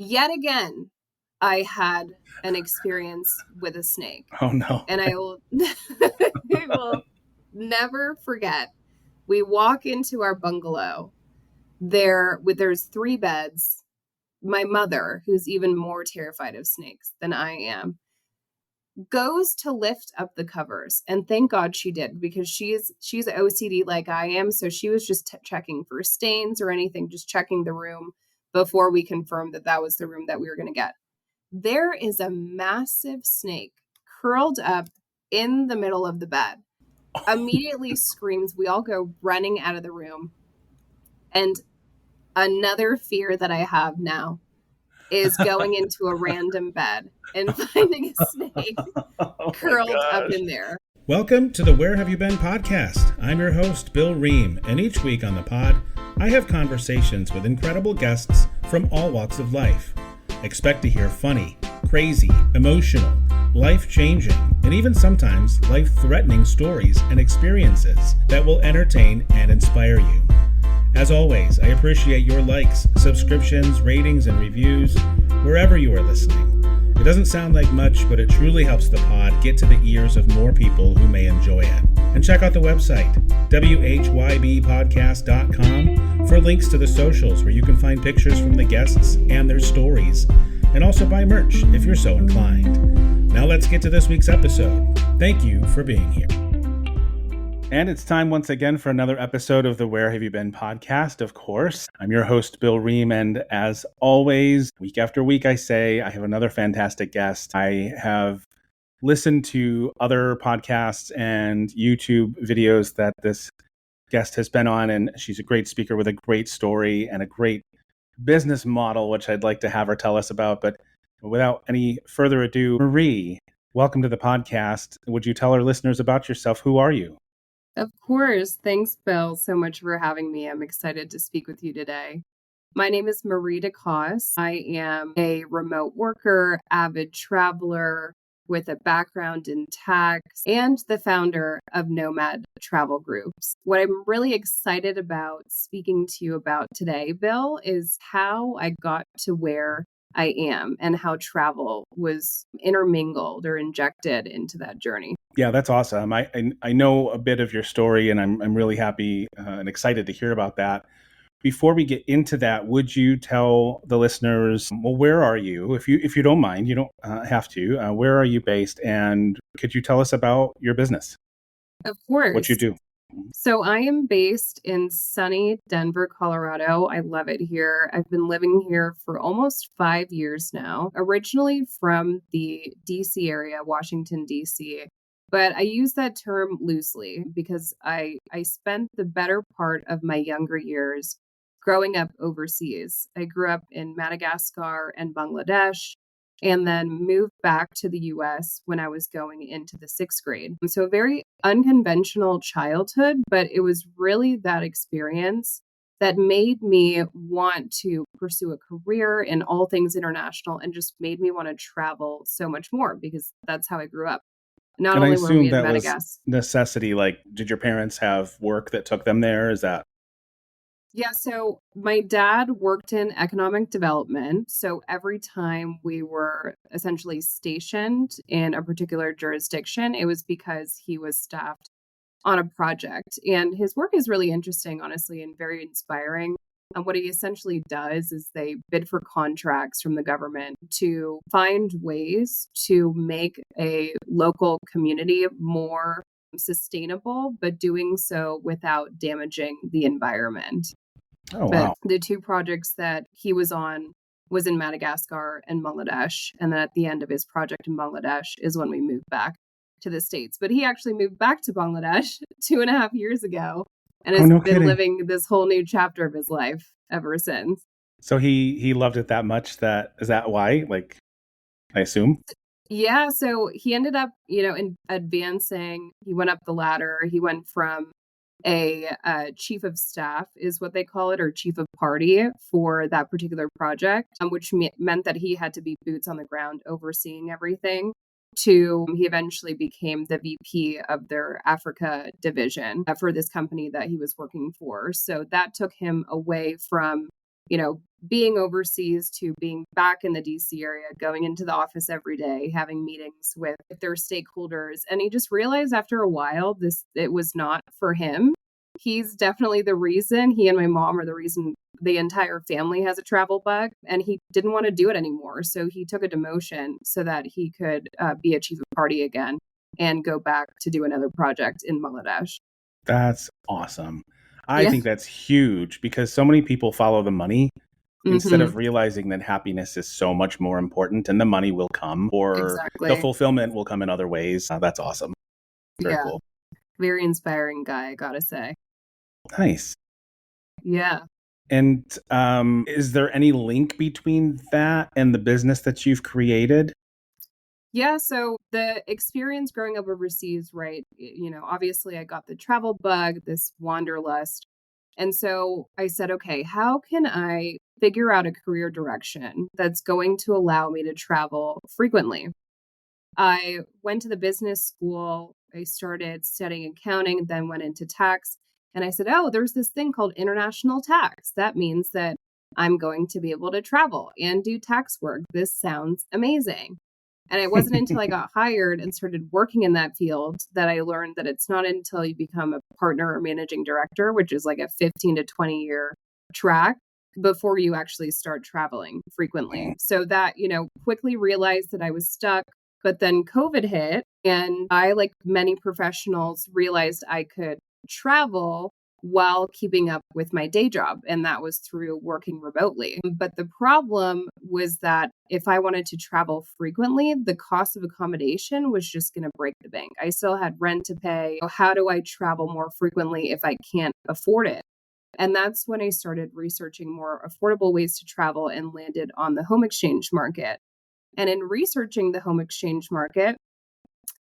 Yet again, I had an experience with a snake, Oh no. and I will, I will never forget. We walk into our bungalow. There's 3 beds. My mother, who's even more terrified of snakes than I am, goes to lift up the covers, and thank God she did, because she's OCD like I am, so she was just checking for stains or anything, just checking the room before we confirmed that that was the room that we were going to get. There is a massive snake curled up in the middle of the bed. Immediately screams. We all go running out of the room. And another fear that I have now is going into a random bed and finding a snake Oh my curled up gosh. in there. Welcome to the Where Have You Been podcast. I'm your host, Bill Ream, and each week on the pod, I have conversations with incredible guests from all walks of life. Expect to hear funny, crazy, emotional, life-changing, and even sometimes life-threatening stories and experiences that will entertain and inspire you. As always, I appreciate your likes, subscriptions, ratings, and reviews wherever you are listening. It doesn't sound like much, but it truly helps the pod get to the ears of more people who may enjoy it. And check out the website, whybpodcast.com, for links to the socials where you can find pictures from the guests and their stories, and also buy merch if you're so inclined. Now let's get to this week's episode. Thank you for being here. And it's time once again for another episode of the Where Have You Been podcast, of course. I'm your host, Bill Ream, and as always, week after week, I say I have another fantastic guest. I have listened to other podcasts and YouTube videos that this guest has been on, and she's a great speaker with a great story and a great business model, which I'd like to have her tell us about. But without any further ado, Marie, welcome to the podcast. Would you tell our listeners about yourself? Who are you? Of course. Thanks, Bill, so much for having me. I'm excited to speak with you today. My name is Marie DeCosse. I am a remote worker, avid traveler with a background in tax, and the founder of Nomad Travel Groups. What I'm really excited about speaking to you about today, Bill, is how I got to where I am and how travel was intermingled or injected into that journey. Yeah, that's awesome. I know a bit of your story, and I'm really happy and excited to hear about that. Before we get into that, would you tell the listeners, well, where are you? If you don't mind, you don't have to. Where are you based, and could you tell us about your business? Of What you course. do? So I am based in sunny Denver, Colorado. I love it here. I've been living here for almost 5 years now, originally from the DC area, Washington, DC. But I use that term loosely because I spent the better part of my younger years growing up overseas. I grew up in Madagascar and Bangladesh, and then moved back to the US when I was going into the 6th grade. So a very unconventional childhood, but it was really that experience that made me want to pursue a career in all things international and just made me want to travel so much more because that's how I grew up. Not And I only were we assume in that was Madagascar. necessity. Like, did your parents have work that took them there? Is that? Yeah, so my dad worked in economic development. So every time we were essentially stationed in a particular jurisdiction, it was because he was staffed on a project. And his work is really interesting, honestly, and very inspiring. And what he essentially does is they bid for contracts from the government to find ways to make a local community more sustainable, but doing so without damaging the environment. Oh, But wow. the 2 projects that he was on was in Madagascar and Bangladesh. And then at the end of his project in Bangladesh is when we moved back to the States. But he actually moved back to Bangladesh 2.5 years ago and Oh, has no been kidding. living this whole new chapter of his life ever since. So he loved it that much. Is that why? Like, I assume. Yeah, so he ended up, in advancing. He went up the ladder. He went from a chief of staff, is what they call it, or chief of party for that particular project, which meant that he had to be boots on the ground overseeing everything. He eventually became the VP of their Africa division for this company that he was working for. So that took him away from, being overseas to being back in the DC area, going into the office every day, having meetings with their stakeholders. And he just realized after a while, it was not for him. He's definitely the reason. He and my mom are the reason the entire family has a travel bug, and he didn't want to do it anymore. So he took a demotion so that he could be a chief of party again and go back to do another project in Bangladesh. That's awesome. I Yeah. think that's huge because so many people follow the money instead Mm-hmm. of realizing that happiness is so much more important and the money will come or the Exactly. fulfillment will come in other ways. That's awesome. Very Yeah. cool. Very inspiring guy, I gotta say. Nice. Yeah. And is there any link between that and the business that you've created? Yeah, so the experience growing up overseas, right? Obviously I got the travel bug, this wanderlust. And so I said, okay, how can I figure out a career direction that's going to allow me to travel frequently? I went to the business school. I started studying accounting, then went into tax. And I said, oh, there's this thing called international tax. That means that I'm going to be able to travel and do tax work. This sounds amazing. And it wasn't until I got hired and started working in that field that I learned that it's not until you become a partner or managing director, which is like a 15 to 20-year track, before you actually start traveling frequently. So that, quickly realized that I was stuck. But then COVID hit, and I, like many professionals, realized I could travel while keeping up with my day job. And that was through working remotely. But the problem was that if I wanted to travel frequently, the cost of accommodation was just going to break the bank. I still had rent to pay. How do I travel more frequently if I can't afford it? And that's when I started researching more affordable ways to travel and landed on the home exchange market. And in researching the home exchange market,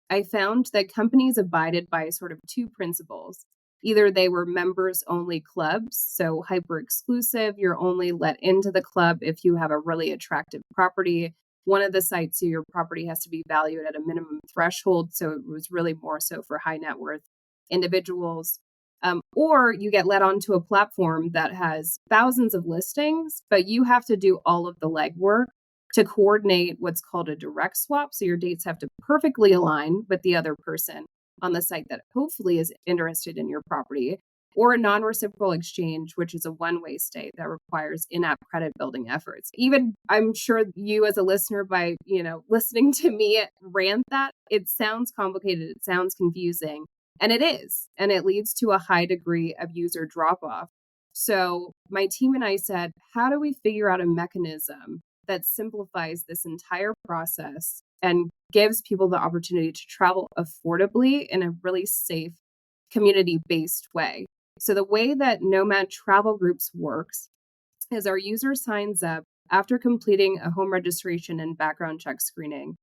I found that companies abided by sort of two principles. Either they were members only clubs, so hyper exclusive, you're only let into the club if you have a really attractive property. One of the sites, your property has to be valued at a minimum threshold. So it was really more so for high net worth individuals. Or you get let onto a platform that has thousands of listings, but you have to do all of the legwork to coordinate what's called a direct swap. So your dates have to perfectly align with the other person on the site that hopefully is interested in your property, or a non reciprocal exchange, which is a one-way state that requires in app credit building efforts. Even I'm sure you, as a listener, by listening to me rant that, it sounds complicated, it sounds confusing. And it is. And it leads to a high degree of user drop off. So my team and I said, how do we figure out a mechanism that simplifies this entire process and gives people the opportunity to travel affordably in a really safe, community based way? So the way that Nomad Travel Groups works is our user signs up after completing a home registration and background check screening.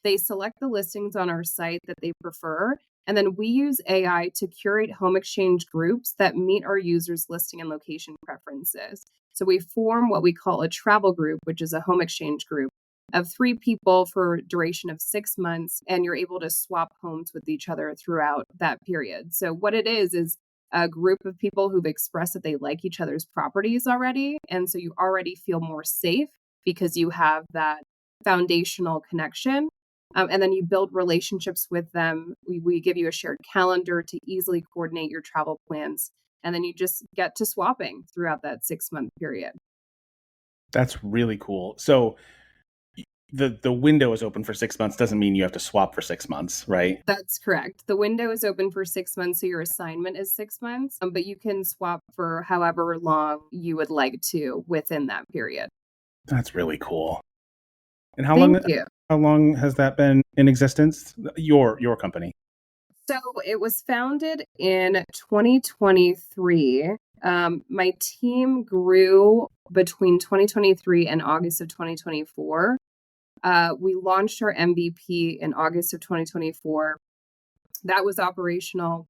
They select the listings on our site that they prefer, and then we use AI to curate home exchange groups that meet our users' listing and location preferences. So we form what we call a travel group, which is a home exchange group of 3 people for a duration of 6 months, and you're able to swap homes with each other throughout that period. So what it is a group of people who've expressed that they like each other's properties already. And so you already feel more safe because you have that foundational connection. And then you build relationships with them. We give you a shared calendar to easily coordinate your travel plans. And then you just get to swapping throughout that 6 month period. That's really cool. So the window is open for 6 months doesn't mean you have to swap for 6 months, right? That's correct. The window is open for 6 months, so your assignment is 6 months, but you can swap for however long you would like to within that period. That's really cool. And Thank you. how long has that been in existence? Your company. So it was founded in 2023. My team grew between 2023 and August of 2024. We launched our MVP in August of 2024. That was operational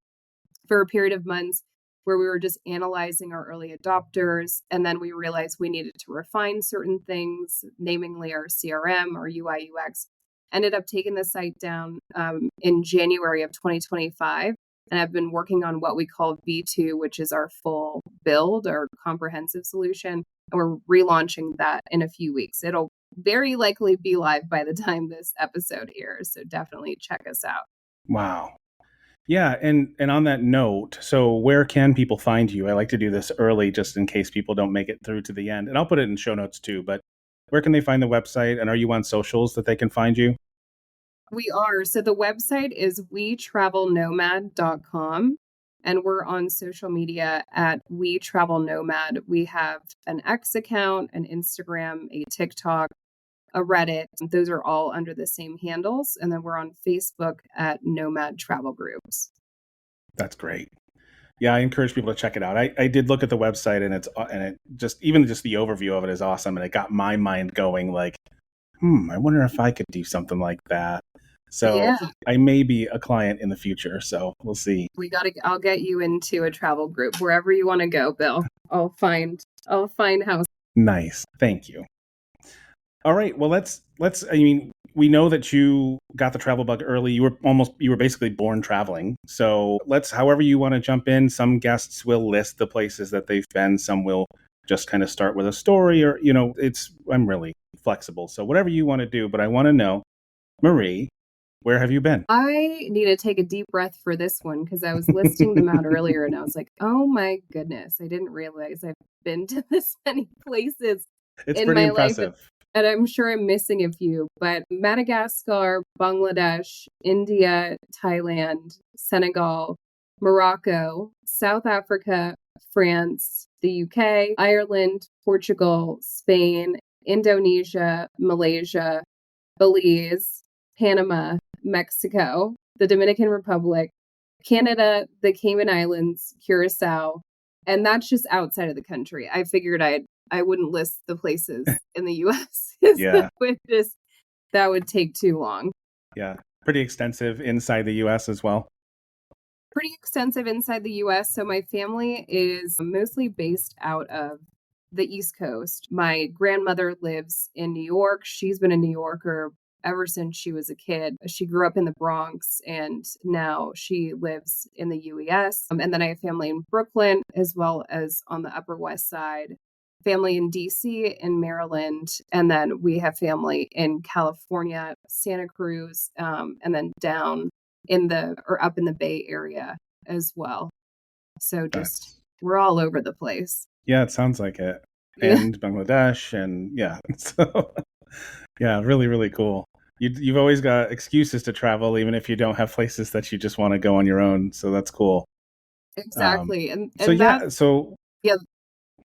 for a period of months where we were just analyzing our early adopters. And then we realized we needed to refine certain things, namely our CRM, our UI, UX. Ended up taking the site down in January of 2025. And I've been working on what we call V2, which is our full build, our comprehensive solution. And we're relaunching that in a few weeks. It'll very likely be live by the time this episode airs. So definitely check us out. Wow. Yeah, and on that note, so where can people find you? I like to do this early just in case people don't make it through to the end. And I'll put it in show notes too, but where can they find the website, and are you on socials that they can find you? We are. So the website is wetravelnomad.com, and we're on social media at wetravelnomad. We have an X account, an Instagram, a TikTok, a Reddit. Those are all under the same handles. And then we're on Facebook at Nomad Travel Groups. That's great. Yeah, I encourage people to check it out. I did look at the website, and it just the overview of it is awesome, and it got my mind going like, I wonder if I could do something like that. So Yeah. I may be a client in the future, so we'll see. I'll get you into a travel group wherever you want to go, Bill. I'll find house. Nice. Thank you. All right. Well, we know that you got the travel bug early. You were basically born traveling. So however you want to jump in. Some guests will list the places that they've been. Some will just kind of start with a story, or, I'm really flexible. So whatever you want to do, but I want to know, Marie, where have you been? I need to take a deep breath for this one because I was listing them out earlier and I was like, oh my goodness, I didn't realize I've been to this many places It's in pretty my impressive. life. And I'm sure I'm missing a few, but Madagascar, Bangladesh, India, Thailand, Senegal, Morocco, South Africa, France, the UK, Ireland, Portugal, Spain, Indonesia, Malaysia, Belize, Panama, Mexico, the Dominican Republic, Canada, the Cayman Islands, Curacao, and that's just outside of the country. I figured I wouldn't list the places in the US. Yeah. That would take too long. Yeah. Pretty extensive inside the US as well. Pretty extensive inside the US. So my family is mostly based out of the East Coast. My grandmother lives in New York. She's been a New Yorker ever since she was a kid. She grew up in the Bronx and now she lives in the UES. And then I have family in Brooklyn as well as on the Upper West Side, family in DC, in Maryland, and then we have family in California, Santa Cruz, and then down up in the Bay Area as well. So we're all over the place. Yeah, it sounds like it. And Bangladesh, and yeah. So yeah, really, really cool. You've always got excuses to travel, even if you don't have places that you just want to go on your own. So that's cool. Exactly. And so yeah,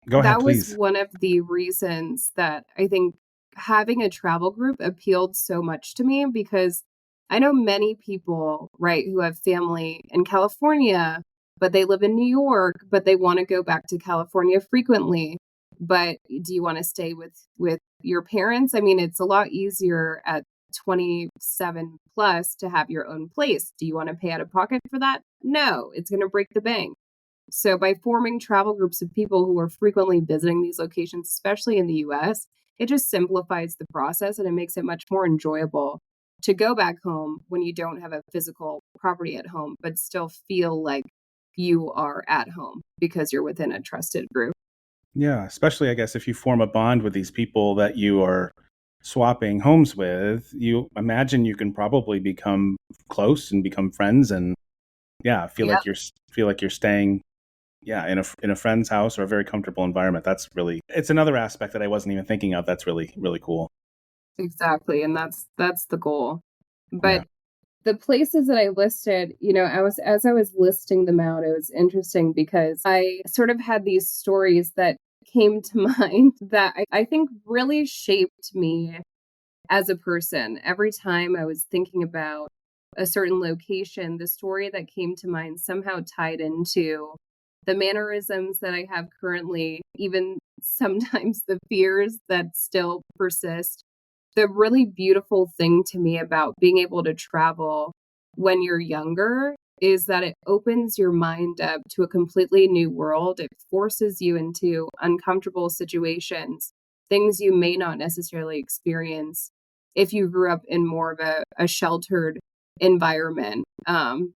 go ahead, that please. was one of the reasons that I think having a travel group appealed so much to me, because I know many people, right, who have family in California, but they live in New York, but they want to go back to California frequently. But do you want to stay with your parents? I mean, it's a lot easier at 27 plus to have your own place. Do you want to pay out of pocket for that? No, it's going to break the bank. So by forming travel groups of people who are frequently visiting these locations, especially in the US, it just simplifies the process and it makes it much more enjoyable to go back home when you don't have a physical property at home, but still feel like you are at home because you're within a trusted group. Yeah, especially I guess if you form a bond with these people that you are swapping homes with, you imagine you can probably become close and become friends, and feel like you're staying in a friend's house or a very comfortable environment. It's another aspect that I wasn't even thinking of. That's really, really cool. Exactly. And that's the goal. But the places that I listed, as I was listing them out, it was interesting because I sort of had these stories that came to mind that I think really shaped me as a person. Every time I was thinking about a certain location, the story that came to mind somehow tied into the mannerisms that I have currently, even sometimes the fears that still persist. The really beautiful thing to me about being able to travel when you're younger is that it opens your mind up to a completely new world. It forces you into uncomfortable situations, things you may not necessarily experience if you grew up in more of a sheltered environment. And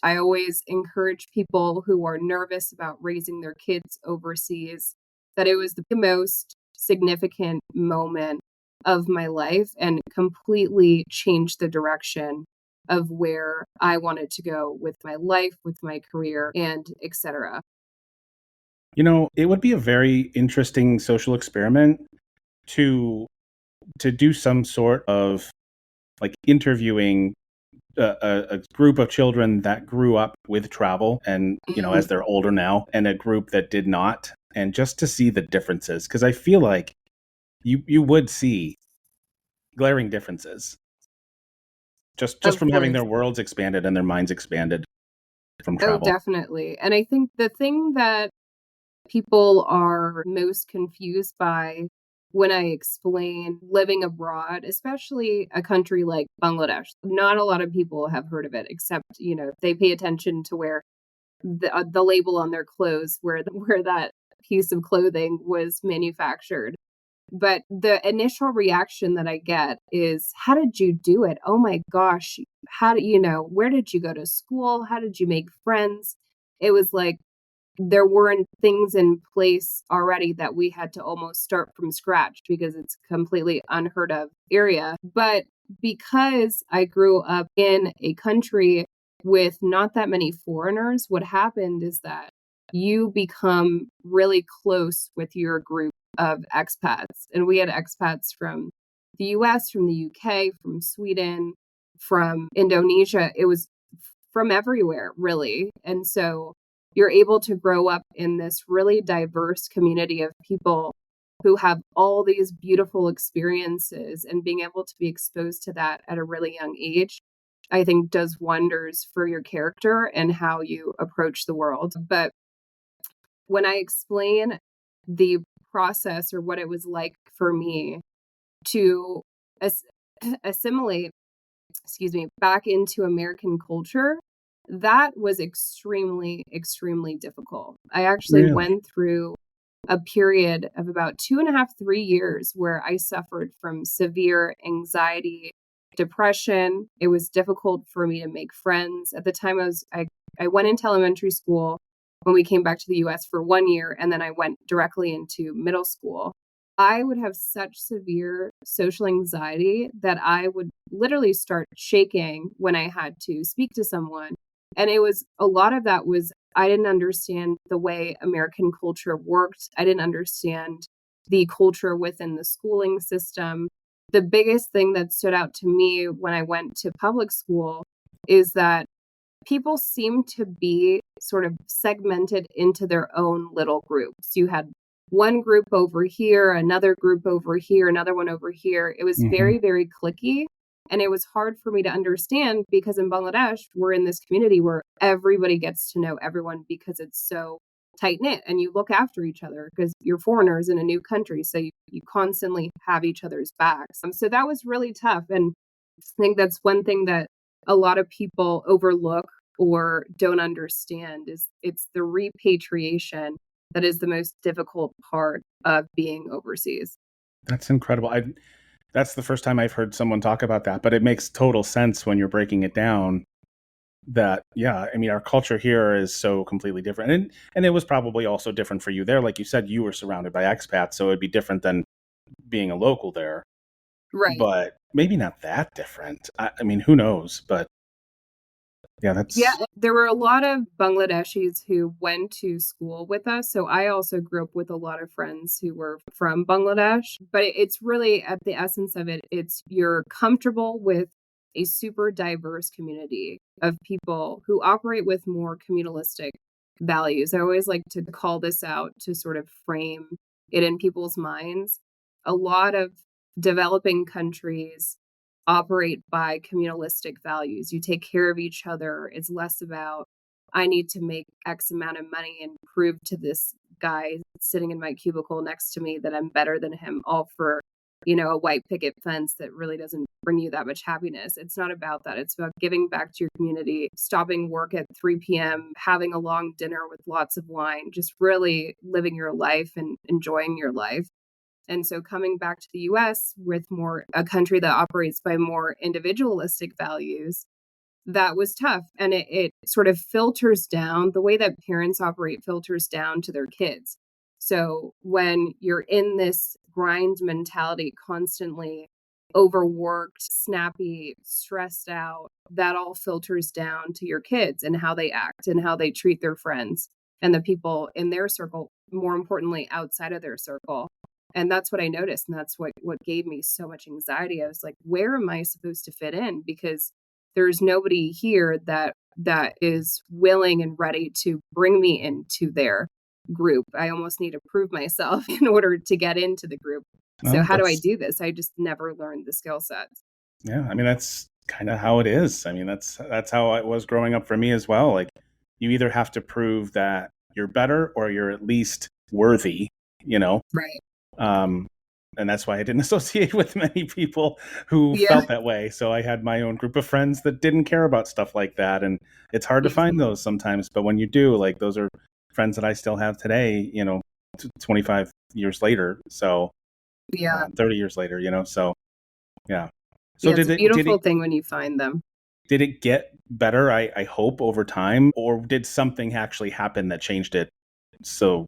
I always encourage people who are nervous about raising their kids overseas that it was the most significant moment of my life and completely changed the direction of where I wanted to go with my life, with my career, and etc. It would be a very interesting social experiment to do some sort of like interviewing a group of children that grew up with travel and as they're older now, and a group that did not, and just to see the differences, because I feel like you would see glaring differences just Of from having course. their worlds expanded and their minds expanded from Oh, travel. definitely. And I think the thing that people are most confused by when I explain living abroad, especially a country like Bangladesh. Not a lot of people have heard of it, except, if they pay attention to where the label on their clothes, where that piece of clothing was manufactured. But the initial reaction that I get is, how did you do it? Oh my gosh. Where did you go to school? How did you make friends? It was like, there weren't things in place already that we had to almost start from scratch because it's a completely unheard of area. But because I grew up in a country with not that many foreigners, what happened is that you become really close with your group of expats. And we had expats from the US, from the UK, from Sweden, from Indonesia. It was from everywhere, really. And so you're able to grow up in this really diverse community of people who have all these beautiful experiences, and being able to be exposed to that at a really young age, I think does wonders for your character and how you approach the world. But when I explain the process or what it was like for me to as- assimilate, back into American culture, that was extremely, extremely difficult. I actually Really? went through a period of about 2.5, 3 years where I suffered from severe anxiety, depression. It was difficult for me to make friends. At the time I went into elementary school when we came back to the US for 1 year, and then I went directly into middle school. I would have such severe social anxiety that I would literally start shaking when I had to speak to someone. And it was a lot of that was I didn't understand the way American culture worked. I didn't understand the culture within the schooling system. The biggest thing that stood out to me when I went to public school is that people seem to be sort of segmented into their own little groups. You had one group over here, another group over here, another one over here. It was Hmm. very, very cliquey. And it was hard for me to understand because in Bangladesh, we're in this community where everybody gets to know everyone because it's so tight knit and you look after each other because you're foreigners in a new country. So you constantly have each other's backs. So that was really tough. And I think that's one thing that a lot of people overlook or don't understand is it's the repatriation that is the most difficult part of being overseas. That's incredible. That's the first time I've heard someone talk about that, but it makes total sense when you're breaking it down. That, yeah, I mean, our culture here is so completely different, and it was probably also different for you there. Like you said, you were surrounded by expats, so it'd be different than being a local there, Right. but maybe not that different. I mean, who knows? But yeah, Yeah, that's there were a lot of Bangladeshis who went to school with us. So I also grew up with a lot of friends who were from Bangladesh. But it's really at the essence of it, it's you're comfortable with a super diverse community of people who operate with more communalistic values. I always like to call this out to sort of frame it in people's minds. A lot of developing countries operate by communalistic values. You take care of each other. It's less about, I need to make X amount of money and prove to this guy sitting in my cubicle next to me that I'm better than him, all for, a white picket fence that really doesn't bring you that much happiness. It's not about that. It's about giving back to your community, stopping work at 3 p.m., having a long dinner with lots of wine, just really living your life and enjoying your life. And so coming back to the US with more a country that operates by more individualistic values, that was tough. And it sort of filters down the way that parents operate, filters down to their kids. So when you're in this grind mentality, constantly overworked, snappy, stressed out, that all filters down to your kids and how they act and how they treat their friends and the people in their circle, more importantly, outside of their circle. And that's what I noticed. And that's what gave me so much anxiety. I was like, where am I supposed to fit in? Because there's nobody here that is willing and ready to bring me into their group. I almost need to prove myself in order to get into the group. So Well, how do I do this? I just never learned the skill sets. yeah, I mean, that's kind of how it is. I mean, that's how it was growing up for me as well. Like, you either have to prove that you're better or you're at least worthy, you know? Right. Um, and that's why I didn't associate with many people who Yeah. felt that way. So I had my own group of friends that didn't care about stuff like that. And it's hard to find those sometimes. But when you do, like, those are friends that I still have today, 25 years later. So Yeah. 30 years later, so yeah. So Yeah, it's a beautiful thing when you find them. did it get better, I hope, over time, or did something actually happen that changed it? So,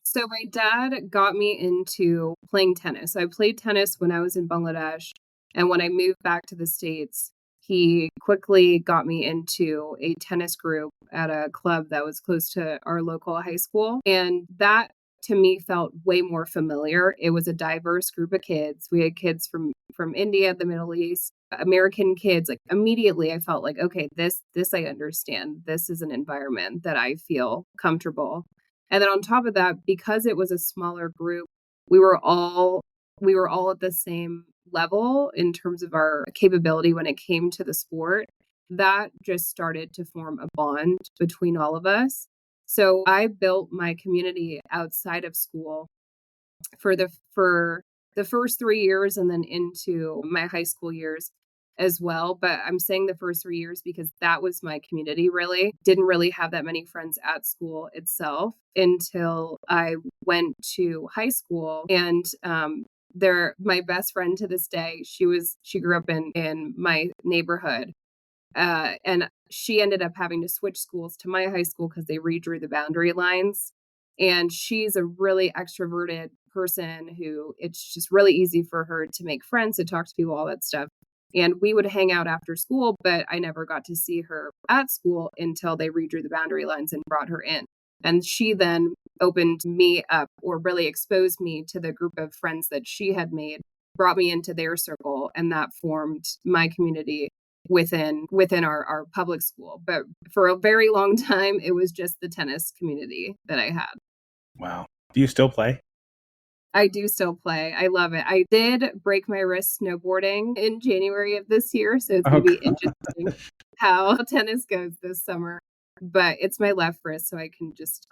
So my dad got me into playing tennis. I played tennis when I was in Bangladesh. And when I moved back to the States, he quickly got me into a tennis group at a club that was close to our local high school. And that to me felt way more familiar. It was a diverse group of kids. We had kids from India, the Middle East, American kids. Like immediately I felt like, okay, this I understand. This is an environment that I feel comfortable. And then on top of that, because it was a smaller group, we were all at the same level in terms of our capability when it came to the sport. That just started to form a bond between all of us. So I built my community outside of school for the first 3 years and then into my high school years as well. But I'm saying the first 3 years because that was my community really. Didn't really have that many friends at school itself until I went to high school. And my best friend to this day, she grew up in my neighborhood. And she ended up having to switch schools to my high school because they redrew the boundary lines. And she's a really extroverted person who it's just really easy for her to make friends, to talk to people, all that stuff. And we would hang out after school, but I never got to see her at school until they redrew the boundary lines and brought her in. And she then opened me up or really exposed me to the group of friends that she had made, brought me into their circle, and that formed my community within our public school. But for a very long time, it was just the tennis community that I had. wow. Do you still play? I do still play. I love it. I did break my wrist snowboarding in January of this year, so it's going to be interesting how tennis goes this summer. But it's my left wrist, so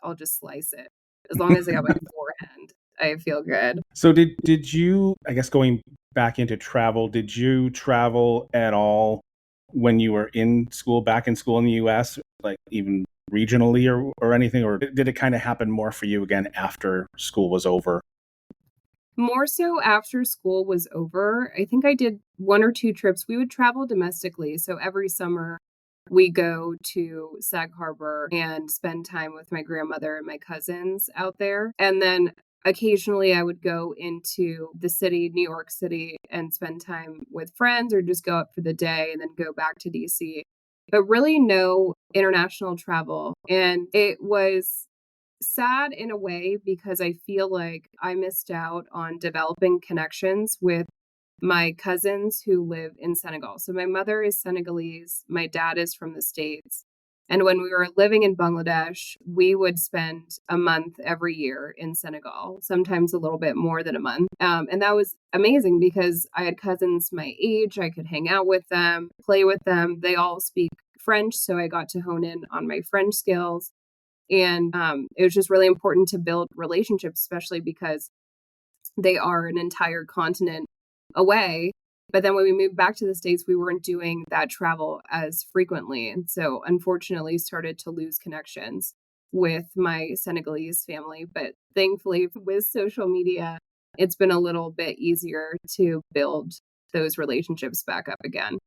I'll just slice it. As long as I got my forehand, I feel good. So did you, I guess going back into travel, did you travel at all when you were back in school in the US, like even regionally or anything, or did it kind of happen more for you again after school was over? More so after school was over. I think I did 1 or 2 trips. We would travel domestically. So every summer we go to Sag Harbor and spend time with my grandmother and my cousins out there. And then occasionally I would go into the city, New York City, and spend time with friends or just go up for the day and then go back to DC. But really no international travel. And it was sad in a way because I feel like I missed out on developing connections with my cousins who live in Senegal. So my mother is Senegalese, my dad is from the States. And when we were living in Bangladesh, we would spend a month every year in Senegal, sometimes a little bit more than a month. And that was amazing because I had cousins my age. I could hang out with them, play with them. They all speak French, so I got to hone in on my French skills. And it was just really important to build relationships, especially because they are an entire continent away. But then when we moved back to the States, we weren't doing that travel as frequently. And so unfortunately started to lose connections with my Senegalese family. But thankfully with social media, it's been a little bit easier to build those relationships back up again.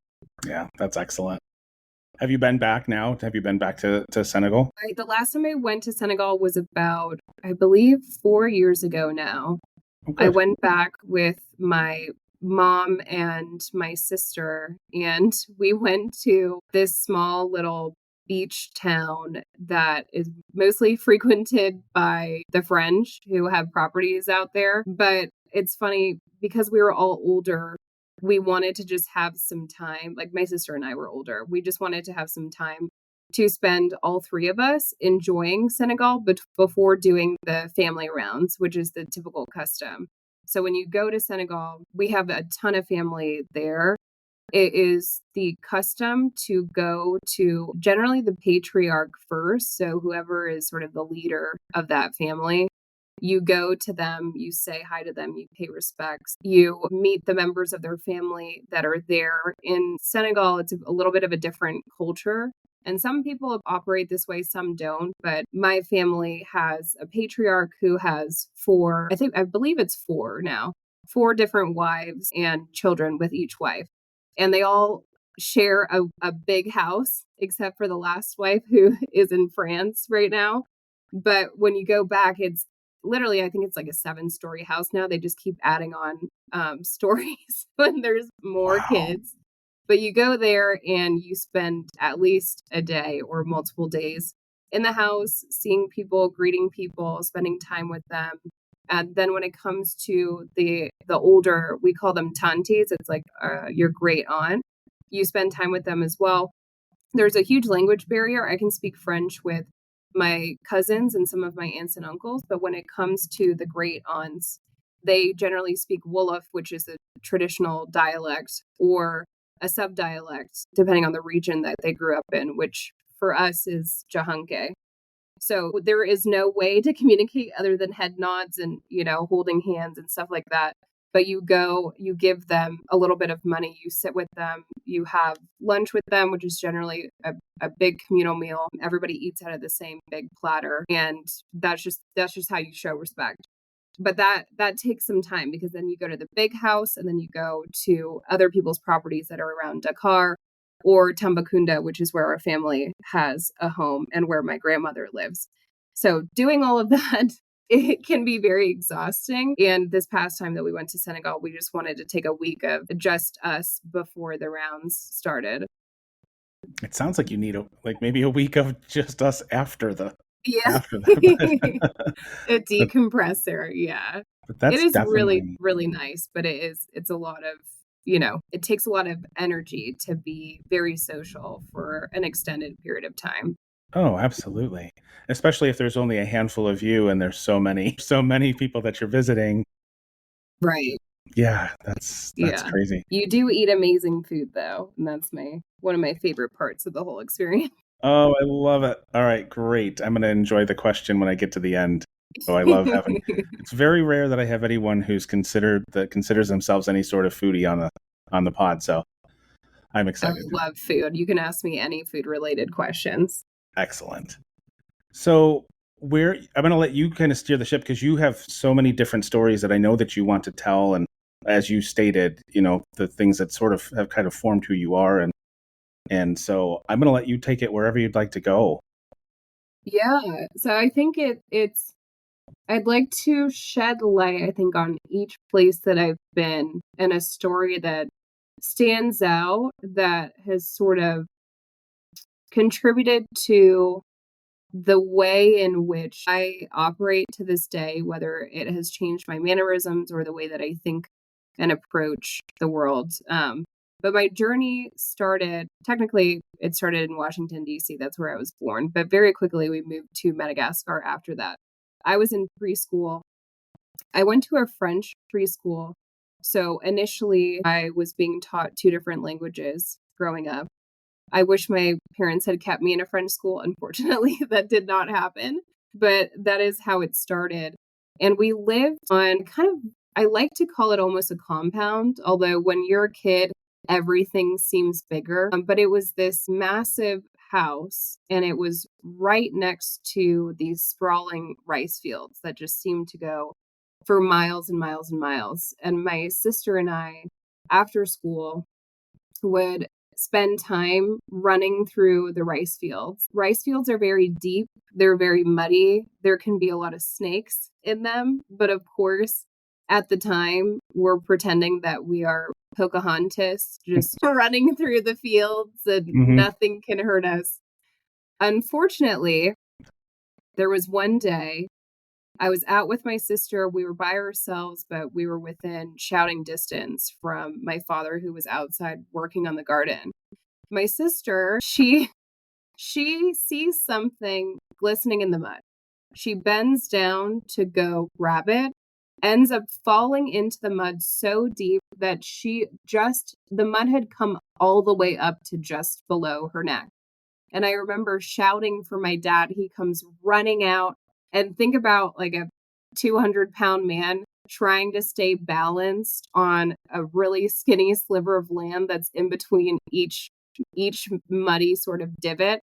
Yeah, that's excellent. Have you been back now? Have you been back to Senegal? The last time I went to Senegal was about, I believe, 4 years ago now. Oh, I good. went back with my mom and my sister, and we went to this small little beach town that is mostly frequented by the French who have properties out there. But it's funny because we were all older, we wanted to just have some time. Like my sister and I were older. We just wanted to have some time to spend all three of us enjoying Senegal before doing the family rounds, which is the typical custom. So when you go to Senegal, we have a ton of family there. It is the custom to go to generally the patriarch first. So whoever is sort of the leader of that family, you go to them, you say hi to them, you pay respects, you meet the members of their family that are there. In Senegal, it's a little bit of a different culture. And some people operate this way, some don't. But my family has a patriarch who has four, I believe it's four now, four different wives and children with each wife. And they all share a big house, except for the last wife who is in France right now. But when you go back, it's literally, I think it's like a 7-story house now. They just keep adding on stories when there's more Wow. kids. But you go there and you spend at least a day or multiple days in the house, seeing people, greeting people, spending time with them. And then when it comes to the older, we call them tantes. It's like your great aunt. You spend time with them as well. There's a huge language barrier. I can speak French with my cousins and some of my aunts and uncles, but when it comes to the great aunts, they generally speak Wolof, which is a traditional dialect, or a subdialect, depending on the region that they grew up in, which for us is Jahanke. So there is no way to communicate other than head nods and, holding hands and stuff like that. But you go, you give them a little bit of money, you sit with them, you have lunch with them, which is generally a big communal meal. Everybody eats out of the same big platter. And that's just how you show respect. But that takes some time because then you go to the big house and then you go to other people's properties that are around Dakar or Tambakunda, which is where our family has a home and where my grandmother lives. So doing all of that, it can be very exhausting. And this past time that we went to Senegal, we just wanted to take a week of just us before the rounds started. It sounds like you need like maybe a week of just us Yeah. after that. A but, decompressor, yeah. but It that's is really, definitely. really nice, but it's a lot of, it takes a lot of energy to be very social for an extended period of time. Oh, absolutely. Especially if there's only a handful of you and there's so many so many people that you're visiting. Right. Yeah, that's Yeah. crazy. You do eat amazing food though, and that's one of my favorite parts of the whole experience. Oh, I love it. All right, great. I'm going to enjoy the question when I get to the end. So I love having. It's very rare that I have anyone considers themselves any sort of foodie on the pod. So I'm I excited. love food. You can ask me any food related questions. Excellent. So where I'm going to let you kind of steer the ship because you have so many different stories that I know that you want to tell, and as you stated, the things that sort of have kind of formed who you are, and so I'm going to let you take it wherever you'd like to go. Yeah. So I think it's I'd like to shed light, I think, on each place that I've been and a story that stands out that has sort of contributed to the way in which I operate to this day, whether it has changed my mannerisms or the way that I think and approach the world. But my journey technically, it started in Washington, D.C. That's where I was born. But very quickly, we moved to Madagascar after that. I was in preschool. I went to a French preschool. So initially, I was being taught two different languages growing up. I wish my parents had kept me in a French school. Unfortunately, that did not happen, but that is how it started. And we lived on I like to call it almost a compound, although when you're a kid, everything seems bigger. But it was this massive house, and it was right next to these sprawling rice fields that just seemed to go for miles and miles and miles. And my sister and I, after school, would spend time running through the rice fields. Rice fields are very deep. They're very muddy. There can be a lot of snakes in them. But of course, at the time, we're pretending that we are Pocahontas, just running through the fields and nothing can hurt us. Unfortunately, there was one day I was out with my sister. We were by ourselves, but we were within shouting distance from my father, who was outside working on the garden. My sister, she sees something glistening in the mud. She bends down to go grab it, ends up falling into the mud so deep that the mud had come all the way up to just below her neck. And I remember shouting for my dad. He comes running out, and think about like a 200-pound man trying to stay balanced on a really skinny sliver of land that's in between each muddy sort of divot.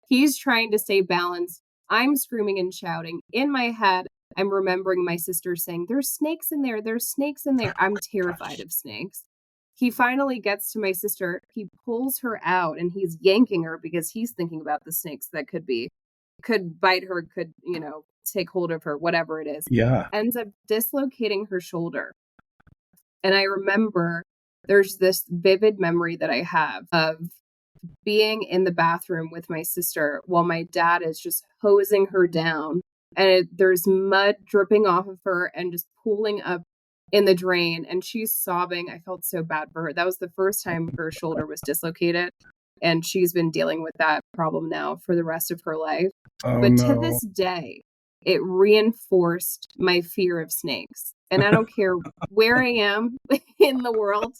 He's trying to stay balanced. I'm screaming and shouting. In my head, I'm remembering my sister saying, "There's snakes in there. There's snakes in there." I'm terrified of snakes. He finally gets to my sister. He pulls her out and he's yanking her because he's thinking about the snakes that could bite her, could, take hold of her, whatever it is. Yeah. Ends up dislocating her shoulder. And I remember there's this vivid memory that I have of being in the bathroom with my sister while my dad is just hosing her down. And there's mud dripping off of her and just pooling up in the drain. And she's sobbing. I felt so bad for her. That was the first time her shoulder was dislocated. And she's been dealing with that problem now for the rest of her life. But to this day, it reinforced my fear of snakes. And I don't care where I am in the world.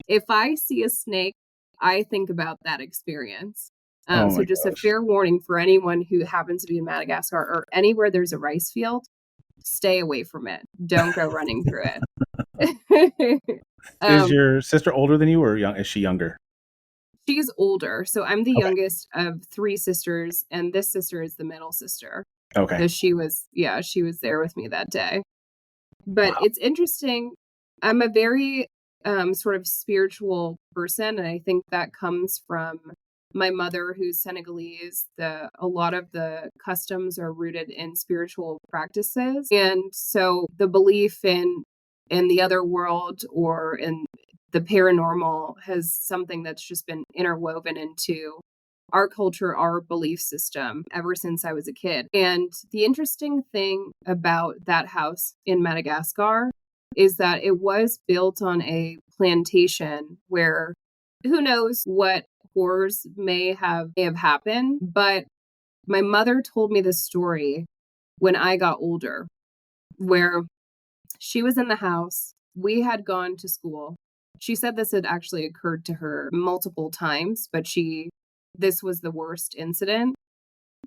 If I see a snake, I think about that experience. So just a fair warning for anyone who happens to be in Madagascar or anywhere there's a rice field, stay away from it. Don't go running through it. Is your sister older than you, or is she younger? She's older. So I'm the youngest of three sisters, and this sister is the middle sister. Okay. So she was there with me that day. But It's interesting. I'm a very sort of spiritual person, and I think that comes from my mother, who's Senegalese. A lot of the customs are rooted in spiritual practices. And so the belief in the other world or in the paranormal has something that's just been interwoven into our culture, our belief system ever since I was a kid. And the interesting thing about that house in Madagascar is that it was built on a plantation where who knows what horrors may have happened. But my mother told me this story when I got older, where she was in the house. We had gone to school. She said this had actually occurred to her multiple times, but this was the worst incident.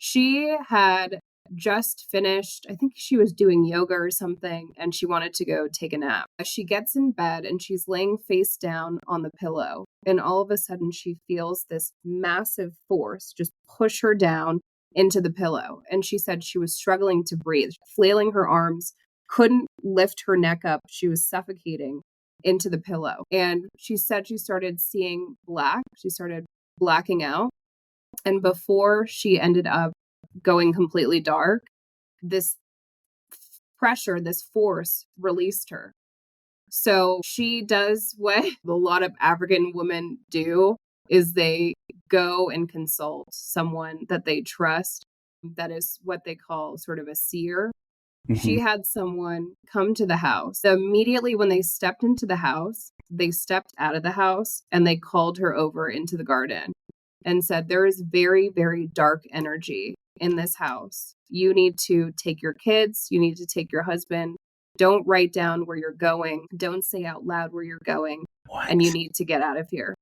She had just finished, I think she was doing yoga or something, and she wanted to go take a nap. She gets in bed and she's laying face down on the pillow. And all of a sudden she feels this massive force just push her down into the pillow. And she said she was struggling to breathe, flailing her arms, couldn't lift her neck up. She was suffocating into the pillow. And she said she started seeing black. She started blacking out. And before she ended up going completely dark, this pressure, this force released her. So she does what a lot of African women do, is they go and consult someone that they trust. That is what they call sort of a seer. Mm-hmm. She had someone come to the house. So immediately when they stepped into the house, they stepped out of the house and they called her over into the garden and said, "There is very, very dark energy in this house. You need to take your kids. You need to take your husband. Don't write down where you're going. Don't say out loud where you're going. What? And you need to get out of here."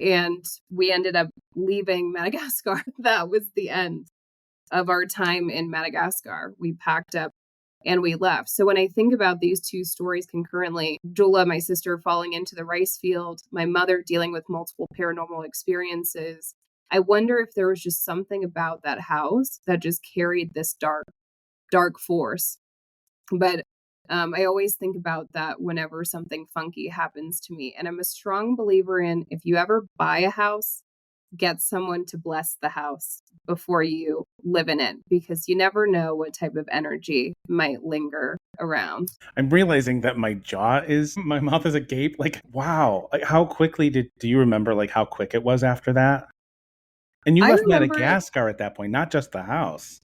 And we ended up leaving Madagascar. That was the end of our time in Madagascar. We packed up and we left. So when I think about these two stories concurrently, Jula, my sister, falling into the rice field, my mother dealing with multiple paranormal experiences, I wonder if there was just something about that house that just carried this dark force. But I always think about that whenever something funky happens to me. And I'm a strong believer in, if you ever buy a house, get someone to bless the house before you live in it, because you never know what type of energy might linger around. I'm realizing that my mouth is agape. Like, wow. Like, how quickly do you remember like how quick it was after that? And you I left remember it, Madagascar at that point, not just the house.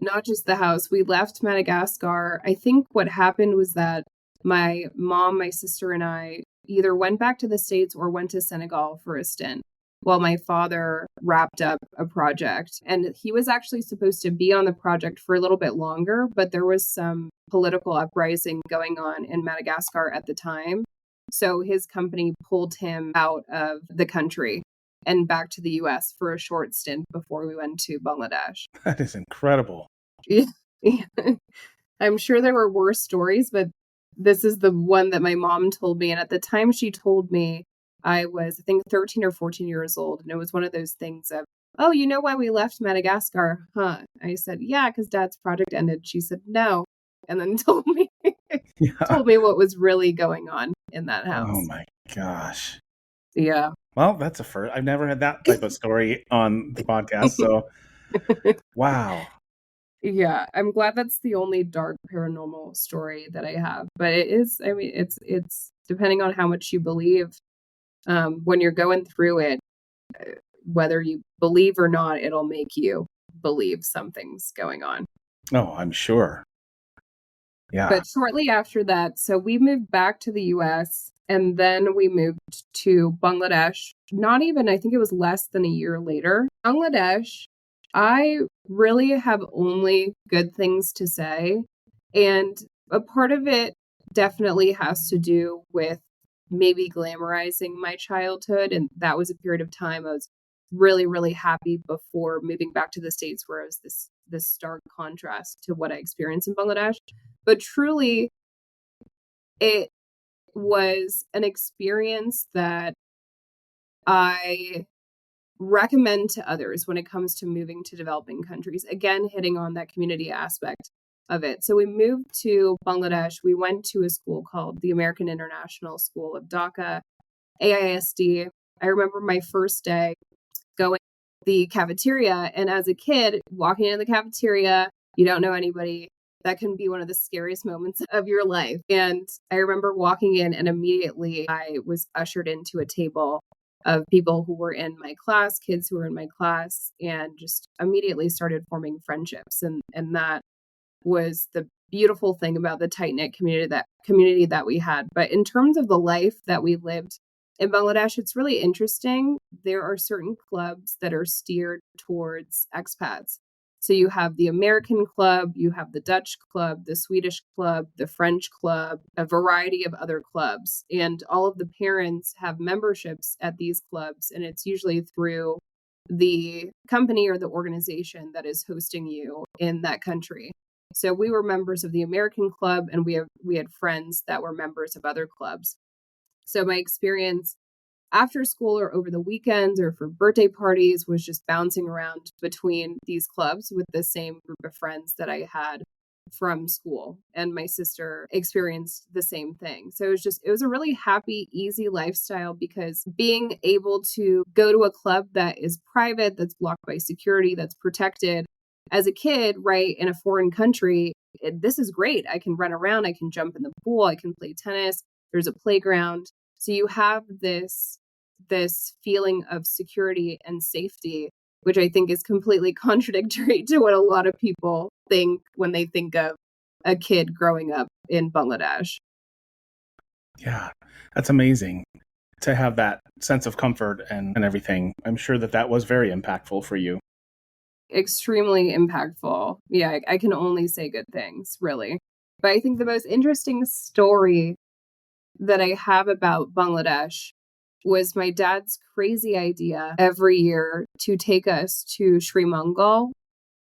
not just the house. We left Madagascar. I think what happened was that my mom, my sister, and I either went back to the States or went to Senegal for a stint while my father wrapped up a project. And he was actually supposed to be on the project for a little bit longer, but there was some political uprising going on in Madagascar at the time. So his company pulled him out of the country and back to the US for a short stint before we went to Bangladesh. That is incredible. Yeah. I'm sure there were worse stories, but this is the one that my mom told me. And at the time she told me, I was, I think, 13 or 14 years old. And it was one of those things of, oh, you know why we left Madagascar? Huh? I said, yeah, because dad's project ended. She said, no. And then Yeah. told me what was really going on in that Oh house. my gosh. Yeah. Well, that's a first. I've never had that type of story on the podcast. So, wow. Yeah, I'm glad that's the only dark paranormal story that I have. But it is, I mean, it's depending on how much you believe, when you're going through it, whether you believe or not, it'll make you believe something's going on. Oh, I'm sure. Yeah. But shortly after that, so we moved back to the US and then we moved to Bangladesh. Not even, I think it was less than a year later. Bangladesh, I really have only good things to say. And a part of it definitely has to do with maybe glamorizing my childhood. And that was a period of time I was really, really happy before moving back to the States, where it was this stark contrast to what I experienced in Bangladesh. But truly, it was an experience that I recommend to others when it comes to moving to developing countries. Again, hitting on that community aspect of it. So we moved to Bangladesh. We went to a school called the American International School of Dhaka, AISD. I remember my first day going to the cafeteria, and as a kid, walking in the cafeteria, you don't know anybody. That can be one of the scariest moments of your life. And I remember walking in, and immediately I was ushered into a table of people who were in my class, kids who were in my class, and just immediately started forming friendships. And that was the beautiful thing about the tight-knit community that we had. But in terms of the life that we lived in Bangladesh, it's really interesting. There are certain clubs that are steered towards expats. So you have the American club, you have the Dutch club, the Swedish club, the French club, a variety of other clubs. And all of the parents have memberships at these clubs. And it's usually through the company or the organization that is hosting you in that country. So we were members of the American club, and we had friends that were members of other clubs. So my experience after school or over the weekends or for birthday parties was just bouncing around between these clubs with the same group of friends that I had from school. And my sister experienced the same thing. So it was a really happy, easy lifestyle, because being able to go to a club that is private, that's blocked by security, that's protected as a kid, right, in a foreign country, this is great. I can run around, I can jump in the pool, I can play tennis, there's a playground. So you have this feeling of security and safety, which I think is completely contradictory to what a lot of people think when they think of a kid growing up in Bangladesh. Yeah. That's amazing to have that sense of comfort and everything. I'm sure that was very impactful for you. Extremely impactful. Yeah, I can only say good things, really. But I think the most interesting story that I have about Bangladesh was my dad's crazy idea every year to take us to Sri Mangal,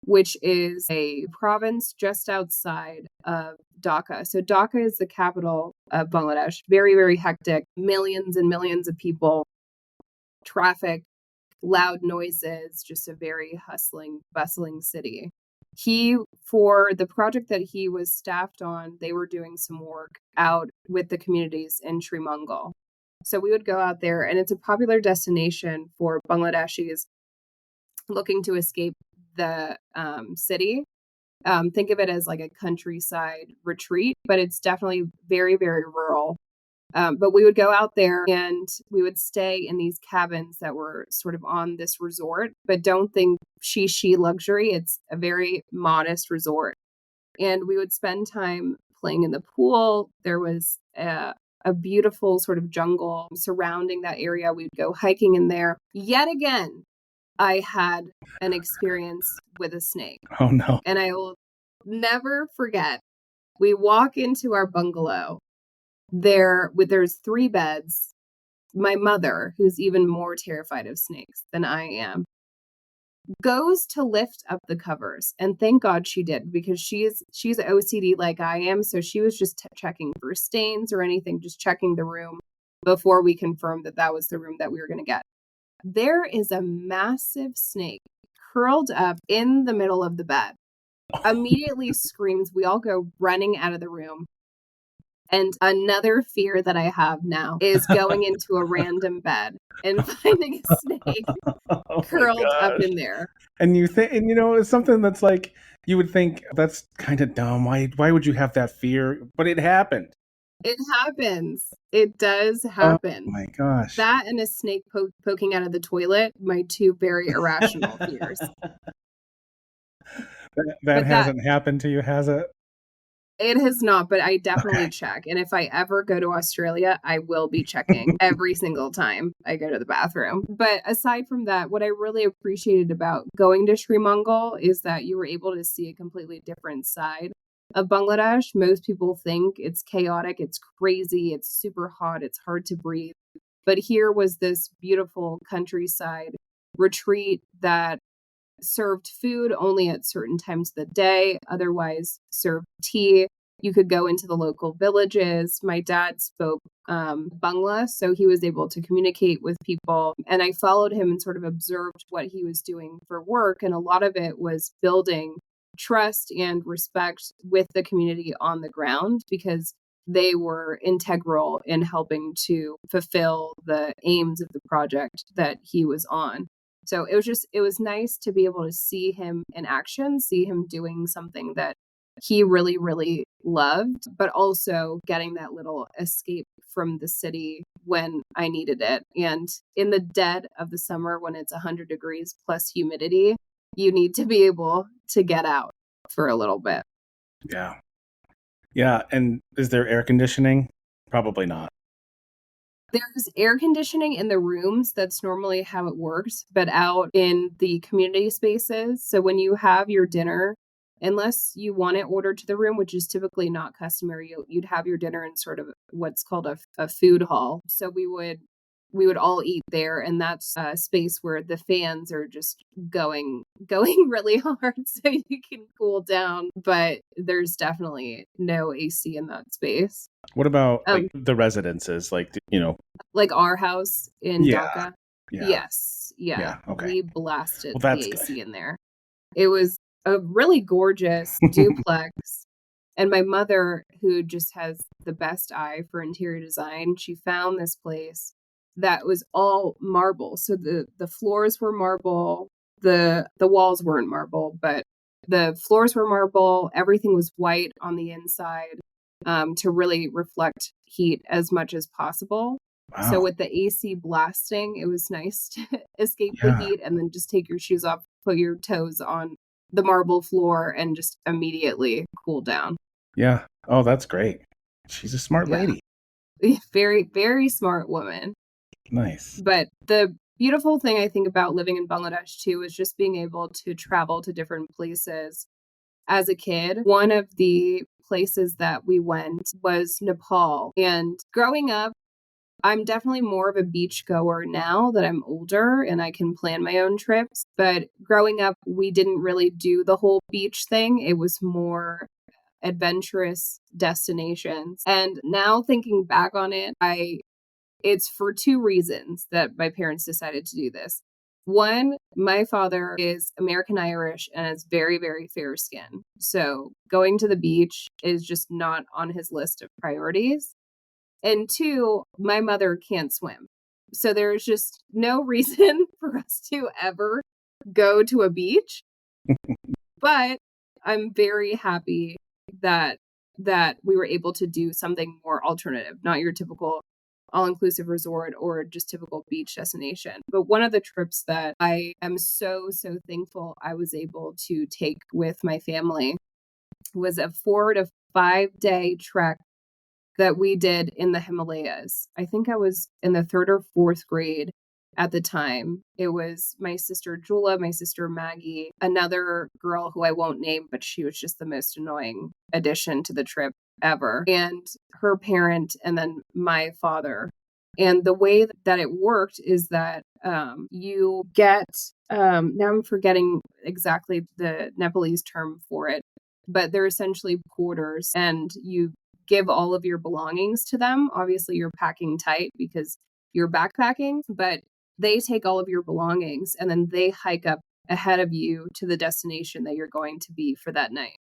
which is a province just outside of Dhaka. So Dhaka is the capital of Bangladesh. Very, very hectic. Millions and millions of people, traffic, loud noises, just a very hustling, bustling city. For the project that he was staffed on, they were doing some work out with the communities in Senegal. So we would go out there, and it's a popular destination for Bangladeshis looking to escape the city. Think of it as like a countryside retreat, but it's definitely very, very rural. But we would go out there and we would stay in these cabins that were sort of on this resort, but don't think she luxury. It's a very modest resort. And we would spend time playing in the pool. There was a beautiful sort of jungle surrounding that area. We'd go hiking in there. Yet again, I had an experience with a snake. Oh, no. And I will never forget. We walk into our bungalow. There's 3 beds. My mother, who's even more terrified of snakes than I am, goes to lift up the covers, and thank God she did, because she's OCD like I am, so she was just checking for stains or anything, just checking the room before we confirmed that was the room that we were going to get. There is a massive snake curled up in the middle of the bed. Immediately screams. We all go running out of the room. And another fear that I have now is going into a random bed and finding a snake curled up in there. And it's something that's like, you would think that's kind of dumb. Why would you have that fear? But it happened. It happens. It does happen. Oh my gosh. That and a snake poking out of the toilet, my 2 very irrational fears. That hasn't happened to you, has it? It has not, but I definitely check. And if I ever go to Australia, I will be checking every single time I go to the bathroom. But aside from that, what I really appreciated about going to Senegal is that you were able to see a completely different side of Bangladesh. Most people think it's chaotic, it's crazy, it's super hot, it's hard to breathe. But here was this beautiful countryside retreat that served food only at certain times of the day, otherwise served tea. You could go into the local villages. My dad spoke Bangla, so he was able to communicate with people. And I followed him and sort of observed what he was doing for work. And a lot of it was building trust and respect with the community on the ground, because they were integral in helping to fulfill the aims of the project that he was on. So it was nice to be able to see him in action, see him doing something that he really, really loved, but also getting that little escape from the city when I needed it. And in the dead of the summer, when it's 100 degrees plus humidity, you need to be able to get out for a little bit. Yeah. Yeah. And is there air conditioning? Probably not. There's air conditioning in the rooms. That's normally how it works, but out in the community spaces. So when you have your dinner, unless you want it ordered to the room, which is typically not customary, you'd have your dinner in sort of what's called a food hall. So we would all eat there, and that's a space where the fans are just going really hard so you can cool down, but there's definitely no AC in that space. What about like the residences, like like our house in Dhaka? Yeah. Yes. Yeah. Okay. We blasted the AC good in there. It was a really gorgeous duplex. And my mother, who just has the best eye for interior design, she found this place that was all marble. So the floors were marble, the walls weren't marble, but the floors were marble. Everything was white on the inside, to really reflect heat as much as possible. Wow. So with the AC blasting, it was nice to escape the heat and then just take your shoes off, put your toes on the marble floor, and just immediately cool down. Yeah. Oh, that's great. She's a smart lady. Very, very smart woman. Nice. But the beautiful thing I think about living in Bangladesh too is just being able to travel to different places. As a kid, one of the places that we went was Nepal. And growing up, I'm definitely more of a beach goer now that I'm older and I can plan my own trips. But growing up, we didn't really do the whole beach thing. It was more adventurous destinations. And now thinking back on it, it's for 2 reasons that my parents decided to do this. One, my father is American Irish and is very, very fair skin. So going to the beach is just not on his list of priorities. And two, my mother can't swim. So there's just no reason for us to ever go to a beach. But I'm very happy that we were able to do something more alternative, not your typical all-inclusive resort or just typical beach destination. But one of the trips that I am so thankful I was able to take with my family was a 4 to 5 day trek that we did in the Himalayas. I think I was in the 3rd or 4th grade at the time. It was my sister Jula, my sister Maggie, another girl who I won't name, but she was just the most annoying addition to the trip ever, and her parent, and then my father. And the way that it worked is that you get, now I'm forgetting exactly the Nepalese term for it, but they're essentially porters, and you give all of your belongings to them. Obviously, you're packing tight because you're backpacking, but they take all of your belongings and then they hike up ahead of you to the destination that you're going to be for that night.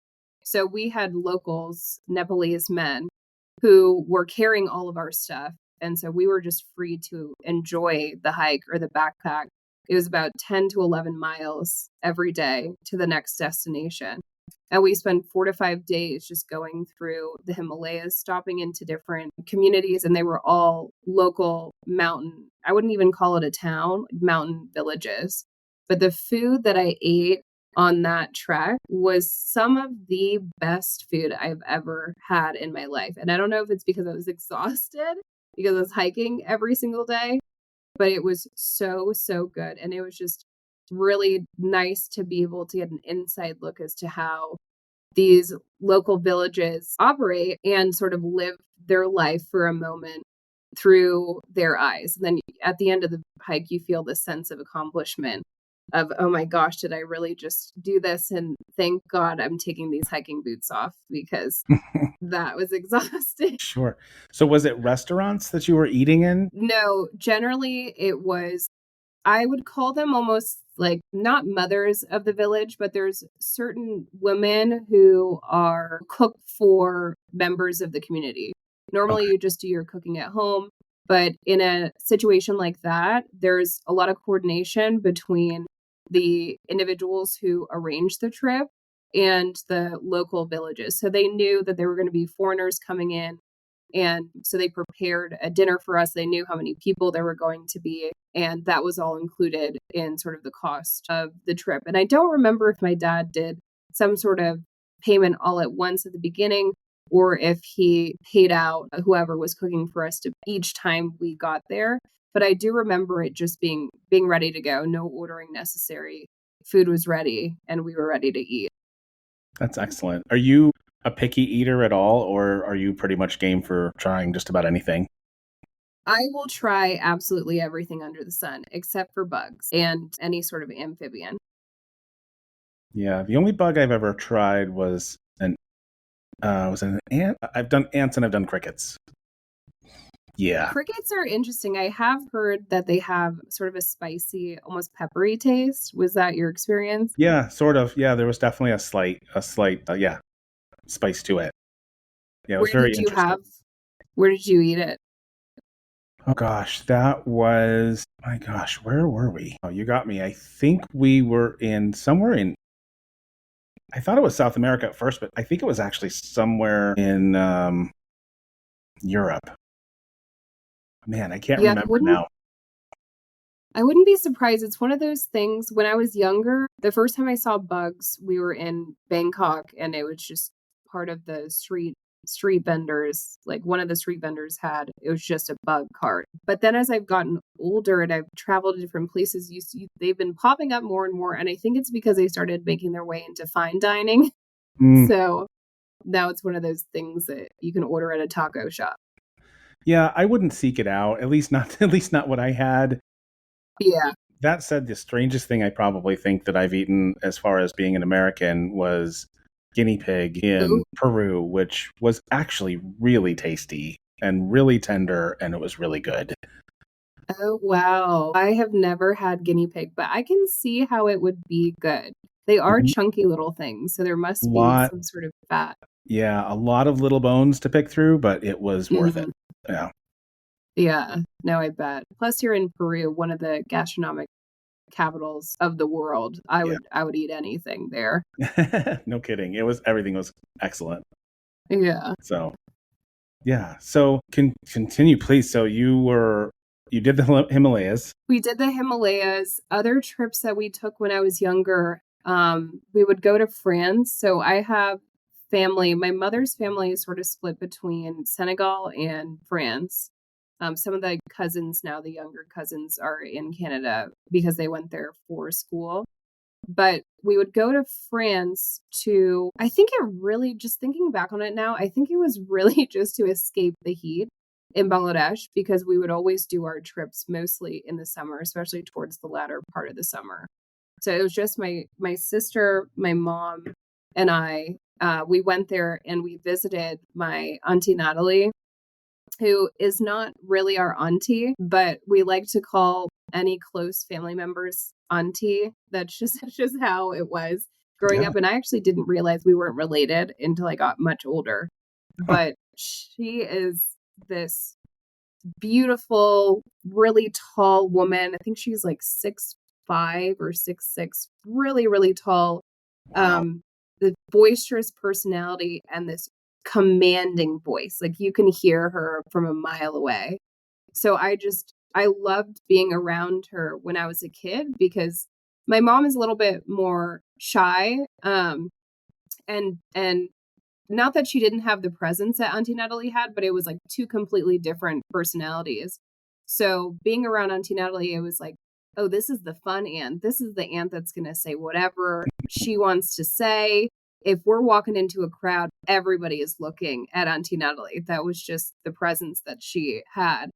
So we had locals, Nepalese men, who were carrying all of our stuff. And so we were just free to enjoy the hike or the backpack. It was about 10 to 11 miles every day to the next destination. And we spent 4 to 5 days just going through the Himalayas, stopping into different communities, and they were all local mountain, I wouldn't even call it a town, mountain villages. But the food that I ate on that trek was some of the best food I've ever had in my life. And I don't know if it's because I was exhausted, because I was hiking every single day, but it was so good. And it was just really nice to be able to get an inside look as to how these local villages operate and sort of live their life for a moment through their eyes. And then at the end of the hike, you feel this sense of accomplishment of, oh my gosh, did I really just do this? And thank God I'm taking these hiking boots off, because that was exhausting. Sure. So was it restaurants that you were eating in? No, generally it was, I would call them almost like not mothers of the village, but there's certain women who are cook for members of the community. Normally Okay. you just do your cooking at home, but in a situation like that, there's a lot of coordination between the individuals who arranged the trip and the local villages. So they knew that there were going to be foreigners coming in. And so they prepared a dinner for us. They knew how many people there were going to be. And that was all included in sort of the cost of the trip. And I don't remember if my dad did some sort of payment all at once at the beginning, or if he paid out whoever was cooking for us to each time we got there. But I do remember it just being ready to go, no ordering necessary. Food was ready and we were ready to eat. That's excellent. Are you a picky eater at all, or are you pretty much game for trying just about anything? I will try absolutely everything under the sun except for bugs and any sort of amphibian. Yeah, the only bug I've ever tried was an ant. I've done ants and I've done crickets. Yeah. Crickets are interesting. I have heard that they have sort of a spicy, almost peppery taste. Was that your experience? Yeah, sort of. Yeah, there was definitely a slight, yeah, spice to it. Yeah, it was Where very did you interesting. have? Where did you eat it? Oh gosh, that was, my gosh, where were we? Oh, you got me. I think we were somewhere in, I thought it was South America at first, but I think it was actually somewhere in Europe. Man, I can't Yeah, remember now. I wouldn't be surprised. It's one of those things. When I was younger, the first time I saw bugs, we were in Bangkok, and it was just part of the street vendors. Like one of the street vendors had, it was just a bug cart. But then as I've gotten older and I've traveled to different places, you see they've been popping up more and more. And I think it's because they started making their way into fine dining. Mm, So now it's one of those things that you can order at a taco shop. yeah, I wouldn't seek it out. At least not, at least not what I had. Yeah. That said, the strangest thing I probably think that I've eaten as far as being an American was guinea pig in Ooh. Peru, which was actually really tasty and really tender, and it was really good. Oh, wow. I have never had guinea pig, but I can see how it would be good. They are Mhm. chunky little things, so there must be Lot, some sort of fat. yeah, a lot of little bones to pick through, but it was worth it. Mhm. Yeah. Yeah. No, I bet. Plus, you're in Peru, one of the gastronomic capitals of the world. Yeah. I would eat anything there. No kidding. Everything was excellent. Yeah. So, yeah. So, continue, please. So, you did the Himalayas. We did the Himalayas. Other trips that we took when I was younger, we would go to France. So I have family. My mother's family is sort of split between Senegal and France. Some of the cousins now, the younger cousins, are in Canada because they went there for school. But we would go to France to, I think it really, just thinking back on it now, I think it was really just to escape the heat in Bangladesh because we would always do our trips mostly in the summer, especially towards the latter part of the summer. So it was just my sister, my mom, and I. We went there and we visited my auntie Natalie, who is not really our auntie, but we like to call any close family members auntie. That's just how it was growing Yeah. up. And I actually didn't realize we weren't related until I got much older. Huh. But she is this beautiful, really tall woman. I think she's like 6'5" or 6'6", really, really tall. Wow. Um, the boisterous personality and this commanding voice. Like you can hear her from a mile away. So I loved being around her when I was a kid because my mom is a little bit more shy. And not that she didn't have the presence that Auntie Natalie had, but it was like two completely different personalities. So being around Auntie Natalie, it was like, oh, this is the fun aunt. This is the aunt that's going to say whatever she wants to say. If we're walking into a crowd, everybody is looking at Auntie Natalie. That was just the presence that she had.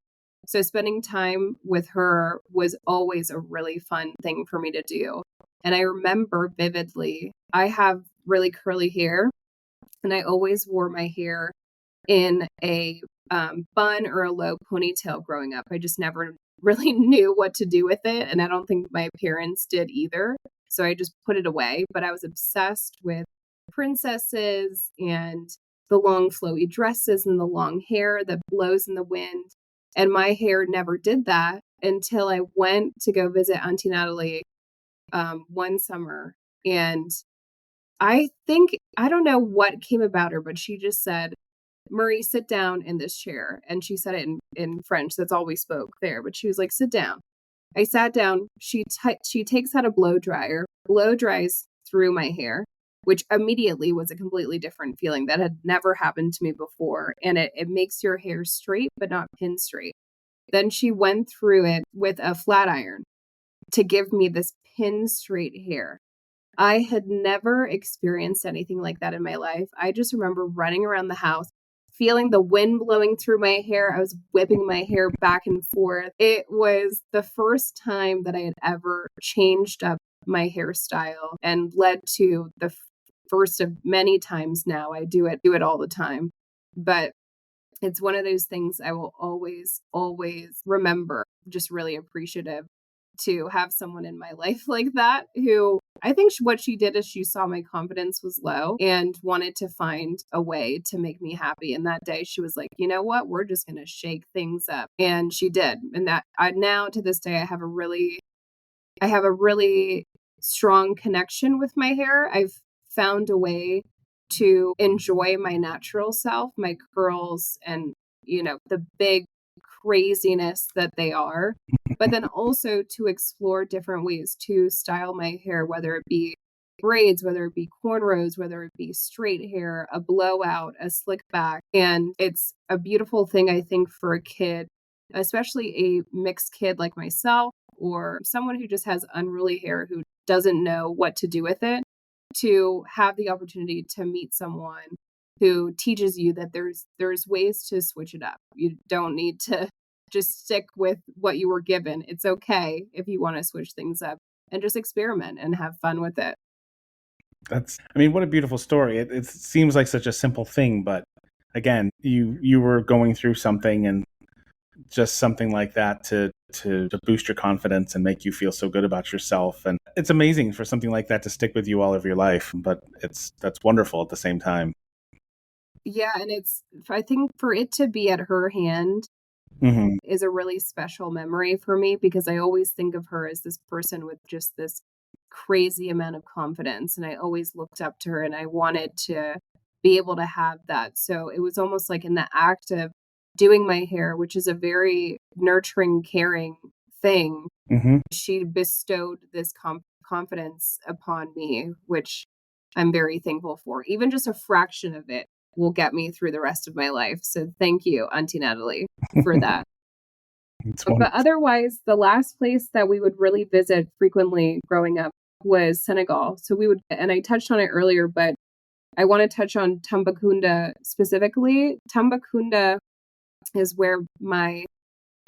So spending time with her was always a really fun thing for me to do. And I remember vividly, I have really curly hair and I always wore my hair in a bun or a low ponytail growing up. I just never really knew what to do with it. And I don't think my parents did either. So I just put it away. But I was obsessed with princesses and the long flowy dresses and the long hair that blows in the wind. And my hair never did that until I went to go visit Auntie Natalie one summer. And I don't know what came about her, but she just said, Marie, sit down in this chair. And she said it in French. That's all we spoke there. But she was like, sit down. I sat down. She takes out a blow dryer, blow dries through my hair, which immediately was a completely different feeling that had never happened to me before. And it makes your hair straight, but not pin straight. Then she went through it with a flat iron to give me this pin straight hair. I had never experienced anything like that in my life. I just remember running around the house, feeling the wind blowing through my hair. I was whipping my hair back and forth. It was the first time that I had ever changed up my hairstyle and led to the first of many times now. I do it all the time. But it's one of those things I will always, always remember. Just really appreciative to have someone in my life like that who I think what she did is she saw my confidence was low and wanted to find a way to make me happy. And that day she was like, you know what? We're just going to shake things up. And she did. And that I now to this day, I have a really strong connection with my hair. I've found a way to enjoy my natural self, my curls and, the big craziness that they are, but then also to explore different ways to style my hair, whether it be braids, whether it be cornrows, whether it be straight hair, a blowout, a slick back. And it's a beautiful thing, I think, for a kid, especially a mixed kid like myself, or someone who just has unruly hair who doesn't know what to do with it, to have the opportunity to meet someone who teaches you that there's ways to switch it up. You don't need to just stick with what you were given. It's okay if you want to switch things up and just experiment and have fun with it. I mean, what a beautiful story. It seems like such a simple thing, but again, you were going through something, and just something like that to to boost your confidence and make you feel so good about yourself. And it's amazing for something like that to stick with you all of your life, but that's wonderful at the same time. Yeah, and I think for it to be at her hand Mm-hmm. is a really special memory for me because I always think of her as this person with just this crazy amount of confidence. And I always looked up to her and I wanted to be able to have that. So it was almost like in the act of doing my hair, which is a very nurturing, caring thing, Mm-hmm. she bestowed this confidence upon me, which I'm very thankful for. Even just a fraction of it will get me through the rest of my life. So thank you, Auntie Natalie, for that. It's But wonderful. otherwise, the last place that we would really visit frequently growing up was Senegal. So we would, and I touched on it earlier, but I want to touch on Tambacounda specifically. Tambacounda is where my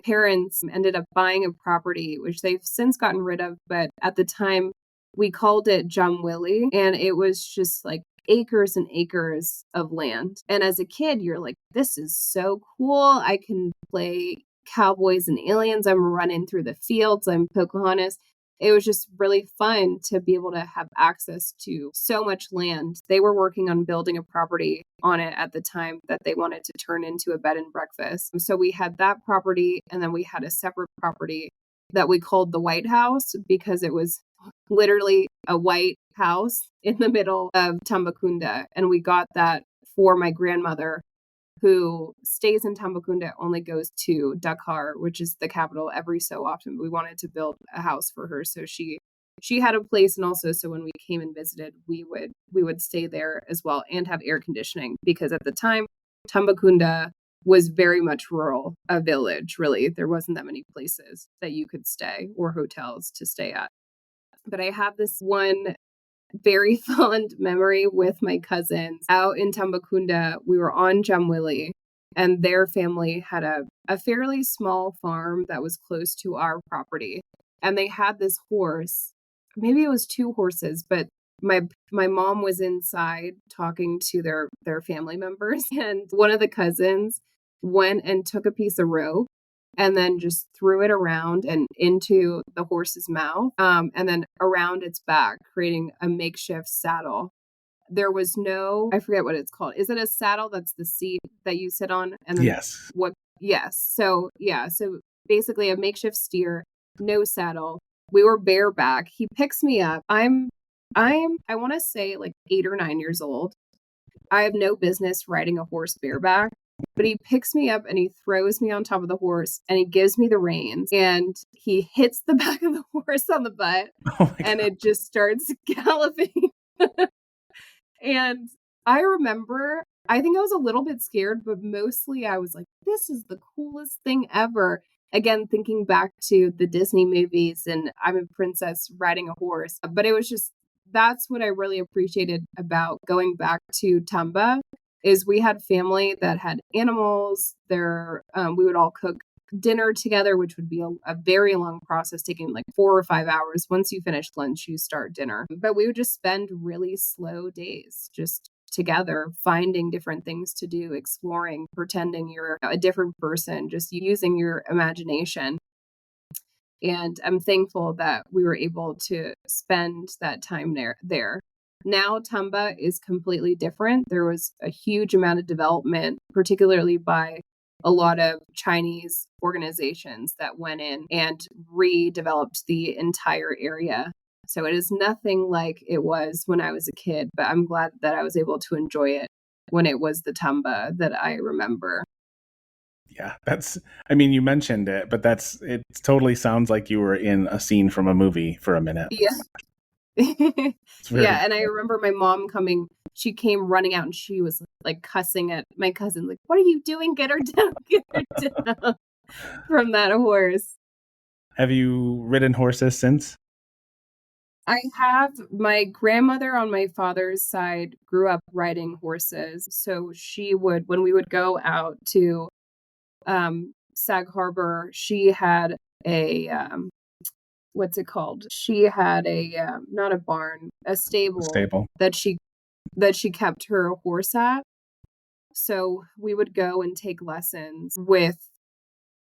parents ended up buying a property, which they've since gotten rid of. But at the time, we called it Jamwili, and it was just like acres and acres of land. And as a kid, you're like, this is so cool. I can play cowboys and aliens. I'm running through the fields. I'm Pocahontas. It was just really fun to be able to have access to so much land. They were working on building a property on it at the time that they wanted to turn into a bed and breakfast. So we had that property, and then we had a separate property that we called the White House because it was literally a white house in the middle of Tambacounda. And we got that for my grandmother who stays in Tambacounda, only goes to Dakar, which is the capital, every so often. We wanted to build a house for her, so she had a place, and also so when we came and visited, we would stay there as well and have air conditioning because at the time Tambacounda was very much rural, a village. Really, there wasn't that many places that you could stay or hotels to stay at. But I have this one very fond memory with my cousins out in Tambacounda. We were on Jamwili, and their family had a fairly small farm that was close to our property. And they had this horse. Maybe it was two horses, but my mom was inside talking to their family members, and one of the cousins went and took a piece of rope and then just threw it around and into the horse's mouth, and then around its back, creating a makeshift saddle. There was no, I forget what it's called. Is it a saddle that's the seat that you sit on? And then Yes. what? Yes. So, yeah. So basically a makeshift steer, no saddle. We were bareback. He picks me up. I want to say like 8 or 9 years old. I have no business riding a horse bareback, but he picks me up and he throws me on top of the horse and he gives me the reins and he hits the back of the horse on the butt Oh my and God. it just starts galloping. And I remember, I think I was a little bit scared, but mostly I was like, this is the coolest thing ever. Again, thinking back to the Disney movies and I'm a princess riding a horse. But it was just, that's what I really appreciated about going back to Tamba is we had family that had animals. We would all cook dinner together, which would be a very long process, taking like 4 or 5 hours. Once you finish lunch, you start dinner. But we would just spend really slow days just together, finding different things to do, exploring, pretending you're a different person, just using your imagination. And I'm thankful that we were able to spend that time there. Now Tamba is completely different. There was a huge amount of development, particularly by a lot of Chinese organizations that went in and redeveloped the entire area. So it is nothing like it was when I was a kid, but I'm glad that I was able to enjoy it when it was the Tamba that I remember. Yeah, I mean, you mentioned it, but it totally sounds like you were in a scene from a movie for a minute. Yeah. It's very Yeah, and I cool. remember my mom coming, she came running out and she was like cussing at my cousin, like, what are you doing? Get her down, get her down from that horse. Have you ridden horses since? I have my grandmother on my father's side grew up riding horses. So she would, when we would go out to Sag Harbor, she had a, what's it called? She had a, not a barn, a The stable stable. that she kept her horse at. So we would go and take lessons with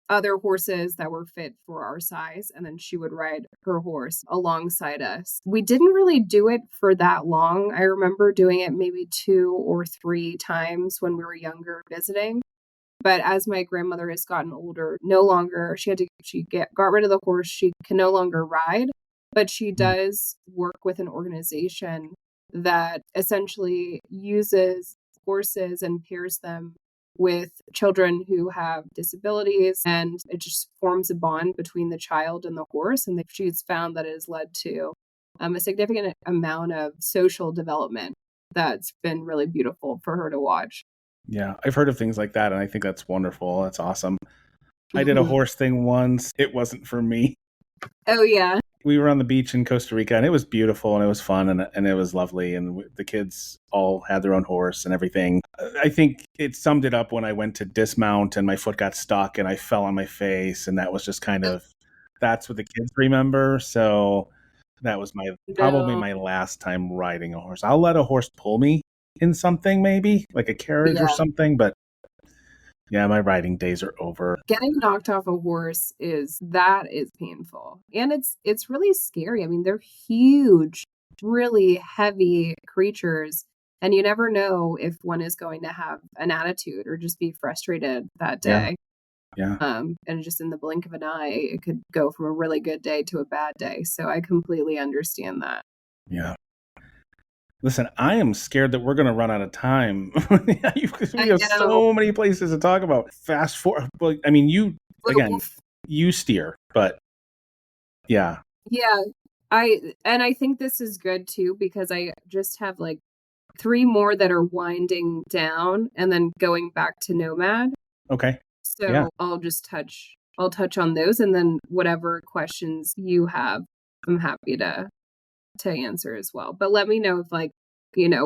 other horses that were fit for our size, and then she would ride her horse alongside us. We didn't really do it for that long. I remember doing it maybe 2 or 3 times when we were younger visiting. But as my grandmother has gotten older, no longer, got rid of the horse. She can no longer ride, but she does work with an organization that essentially uses horses and pairs them with children who have disabilities, and it just forms a bond between the child and the horse. And she's found that it has led to a significant amount of social development that's been really beautiful for her to watch. Yeah, I've heard of things like that, and I think that's wonderful. That's awesome. I did a Mhm. horse thing once. It wasn't for me. Oh, yeah. We were on the beach in Costa Rica, and it was beautiful, and it was fun, and it was lovely, and the kids all had their own horse and everything. I think it summed it up when I went to dismount, and my foot got stuck, and I fell on my face, and that was just kind of, that's what the kids remember. So that was probably No. my last time riding a horse. I'll let a horse pull me in something, maybe like a carriage or Yeah. something, but yeah, my riding days are over. Getting knocked off a horse is painful. And it's really scary. I mean, they're huge, really heavy creatures, and you never know if one is going to have an attitude or just be frustrated that Yeah, day. yeah, And just in the blink of an eye, it could go from a really good day to a bad day. So I completely understand that. yeah. Listen, I am scared that we're going to run out of time. We I have know. so many places to talk about. Fast forward. Well, I mean, again, Oof. you steer, but yeah. Yeah. I think this is good too because I just have like 3 more that are winding down and then going back to Nomad. Okay. Yeah. So I'll touch on those, and then whatever questions you have, I'm happy to answer as well. But let me know if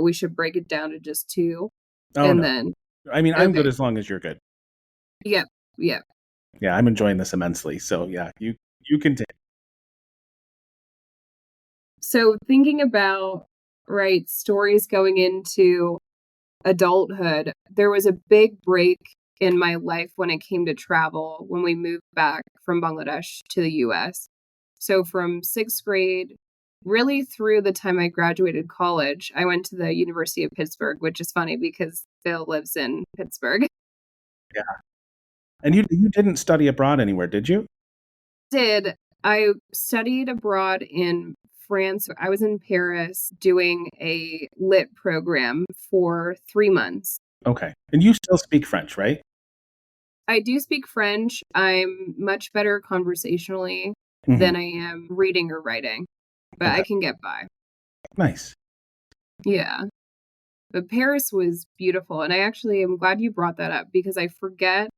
we should break it down to just 2 Oh, and no. then I mean, I'm good okay. as long as you're good. Yep. Yep. Yeah, I'm enjoying this immensely. So yeah, you can take. So thinking about right stories going into adulthood, there was a big break in my life when it came to travel when we moved back from Bangladesh to the US. So from 6th grade, really through the time I graduated college, I went to the University of Pittsburgh, which is funny because Bill lives in Pittsburgh. Yeah. And you didn't study abroad anywhere, did you? Did I studied abroad in France. I was in Paris doing a lit program for 3 months. Okay. And you still speak French, right? I do speak French. I'm much better conversationally Hmm. than I am reading or writing, but I Okay. can get by. Nice. Yeah. But Paris was beautiful, and I actually am glad you brought that up because I forget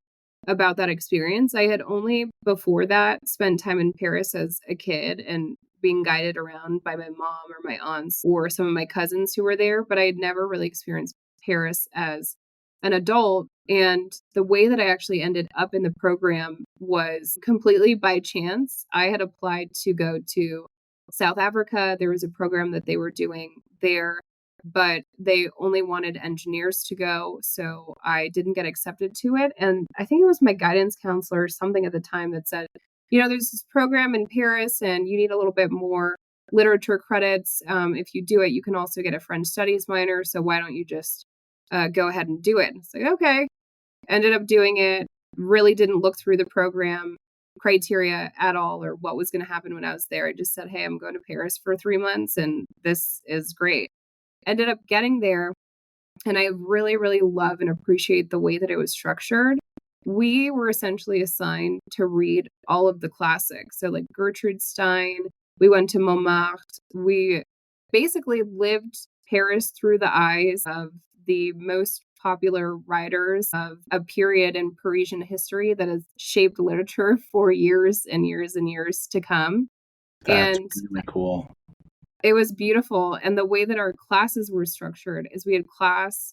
about that experience. I had only before that spent time in Paris as a kid and being guided around by my mom or my aunts or some of my cousins who were there, but I had never really experienced Paris as an adult. And the way that I actually ended up in the program was completely by chance. I had applied to go to South Africa. There was a program that they were doing there, but they only wanted engineers to go. So I didn't get accepted to it. And I think it was my guidance counselor or something at the time that said, there's this program in Paris and you need a little bit more literature credits. If you do it, you can also get a French studies minor. So why don't you just go ahead and do it? It's like, okay. Ended up doing it, really didn't look through the program criteria at all or what was going to happen when I was there. I just said, hey, I'm going to Paris for 3 months and this is great. Ended up getting there, and I really, really love and appreciate the way that it was structured. We were essentially assigned to read all of the classics. So, like Gertrude Stein, we went to Montmartre. We basically lived Paris through the eyes of the most popular writers of a period in Parisian history that has shaped literature for years and years and years to come. That's And really cool. it was beautiful, and the way that our classes were structured is we had class,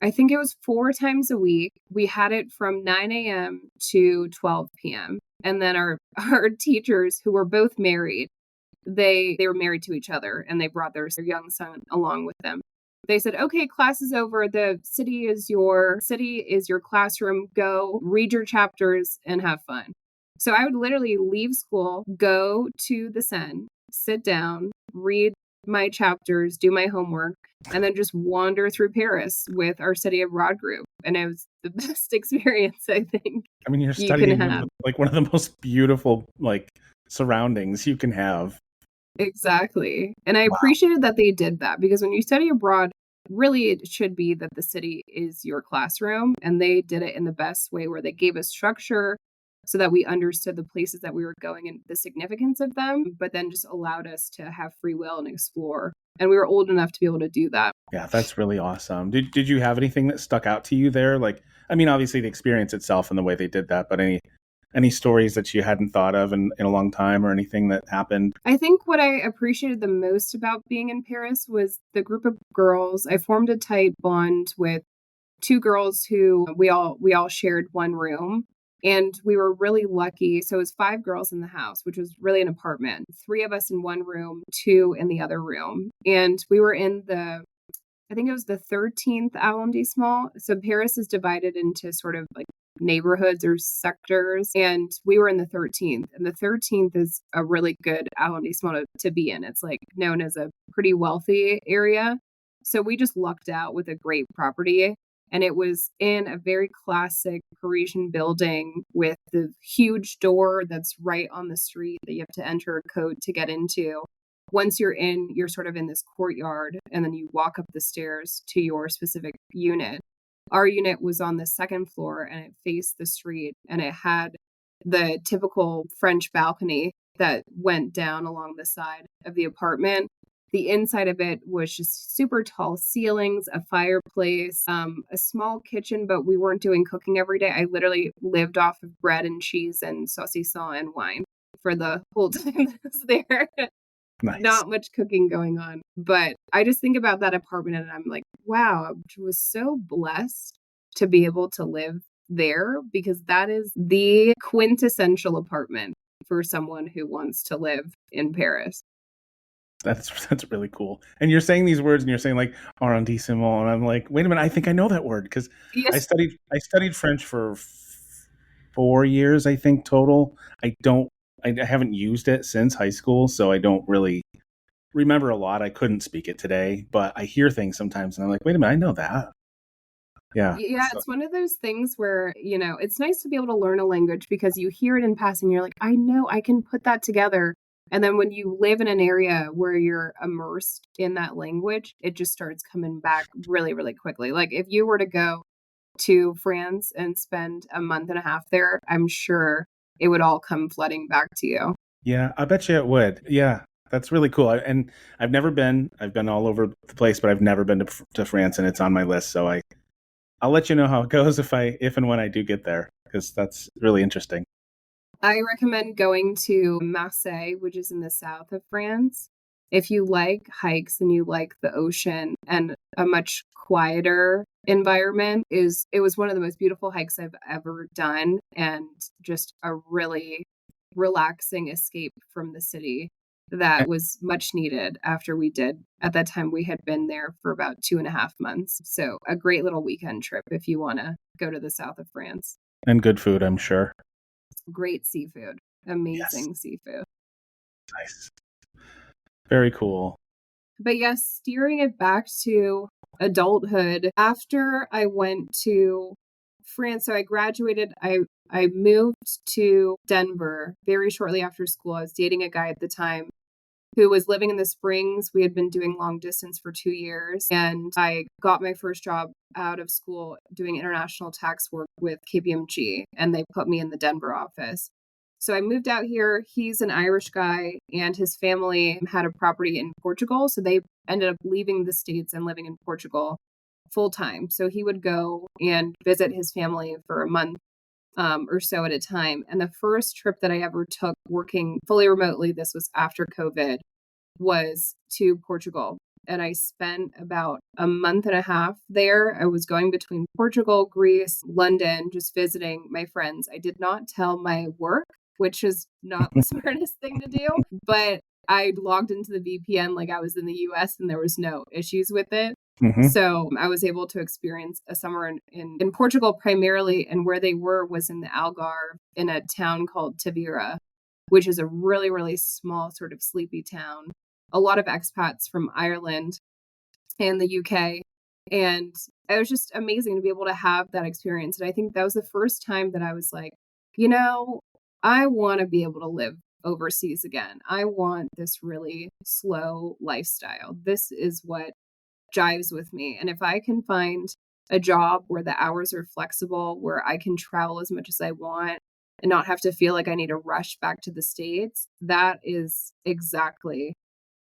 I think it was 4 times a week. We had it from 9 a.m. to 12 p.m. And then our our teachers, who were both married, they were married to each other, and they brought their young son along with them. They said, okay, class is over. The city is your classroom. Go read your chapters and have fun. So I would literally leave school, go to the Seine, sit down, read my chapters, do my homework, and then just wander through Paris with our study abroad group. And it was the best experience, I think. I mean, you're You can studying have. one of the most beautiful surroundings you can have. Exactly. And I Wow. appreciated that they did that because when you study abroad, really it should be that the city is your classroom. And they did it in the best way where they gave us structure so that we understood the places that we were going and the significance of them, but then just allowed us to have free will and explore. And we were old enough to be able to do that. Yeah, that's really awesome. Did you have anything that stuck out to you there? I mean, obviously the experience itself and the way they did that, but any stories that you hadn't thought of in a long time or anything that happened? I think what I appreciated the most about being in Paris was the group of girls. I formed a tight bond with two girls who we all shared one room. And we were really lucky. So it was 5 girls in the house, which was really an apartment. 3 of us in one room, 2 in the other room. And we were in I think it was the 13th arrondissement. So Paris is divided into sort of like neighborhoods or sectors. And we were in the 13th. And the 13th is a really good arrondissement to be in. It's like known as a pretty wealthy area. So we just lucked out with a great property. And it was in a very classic Parisian building with the huge door that's right on the street that you have to enter a code to get into. Once you're in, you're sort of in this courtyard, and then you walk up the stairs to your specific unit. Our unit was on the 2nd floor, and it faced the street, and it had the typical French balcony that went down along the side of the apartment. The inside of it was just super tall ceilings, a fireplace, a small kitchen, but we weren't doing cooking every day. I literally lived off of bread and cheese and saucisson and wine for the whole time that I was there. Nice. Not much cooking going on. But I just think about that apartment and I'm like, wow, I was so blessed to be able to live there because that is the quintessential apartment for someone who wants to live in Paris. That's really cool. And you're saying these words and you're saying arrondissement, and I'm like, wait a minute, I think I know that word because Yes. I studied French for 4 years, I think total. I haven't used it since high school, so I don't really remember a lot. I couldn't speak it today, but I hear things sometimes and I'm like, wait a minute, I know that. Yeah. Yeah, So, it's one of those things where, it's nice to be able to learn a language because you hear it in passing. You're like, I know I can put that together. And then when you live in an area where you're immersed in that language, it just starts coming back really, really quickly. Like if you were to go to France and spend a month and a half there, I'm sure it would all come flooding back to you. yeah, I bet you it would. Yeah. That's really cool. And I've never been. I've been all over the place, but I've never been to France, and it's on my list. So I'll let you know how it goes if and when I do get there, because that's really interesting. I recommend going to Marseille, which is in the south of France. If you like hikes and you like the ocean and a much quieter environment, it was one of the most beautiful hikes I've ever done and just a really relaxing escape from the city that was much needed after at that time we had been there for about 2.5 months. So a great little weekend trip if you want to go to the south of France. And good food, I'm sure. Great seafood. Amazing seafood. Nice. Very cool. But yes, steering it back to adulthood, after I went to France, so I graduated, I moved to Denver very shortly after school. I was dating a guy at the time who was living in the Springs. We had been doing long distance for 2 years, and I got my first job out of school doing international tax work with KPMG, and they put me in the Denver office. So I moved out here. He's an Irish guy, and his family had a property in Portugal, so they ended up leaving the States and living in Portugal full time. So he would go and visit his family for a month or so at a time. And the first trip that I ever took working fully remotely, this was after COVID, was to Portugal. And I spent about a month and a half there. I was going between Portugal, Greece, London, just visiting my friends. I did not tell my work, which is not the smartest thing to do, but I logged into the VPN like I was in the US and there was no issues with it. Mm-hmm. So I was able to experience a summer in Portugal primarily, and where they were was in the Algarve in a town called Tavira, which is a really, really small sort of sleepy town. A lot of expats from Ireland and the UK. And it was just amazing to be able to have that experience. And I think that was the first time that I was like, you know, I want to be able to live overseas again. I want this really slow lifestyle. This is what jives with me. And if I can find a job where the hours are flexible, where I can travel as much as I want and not have to feel like I need to rush back to the States, that is exactly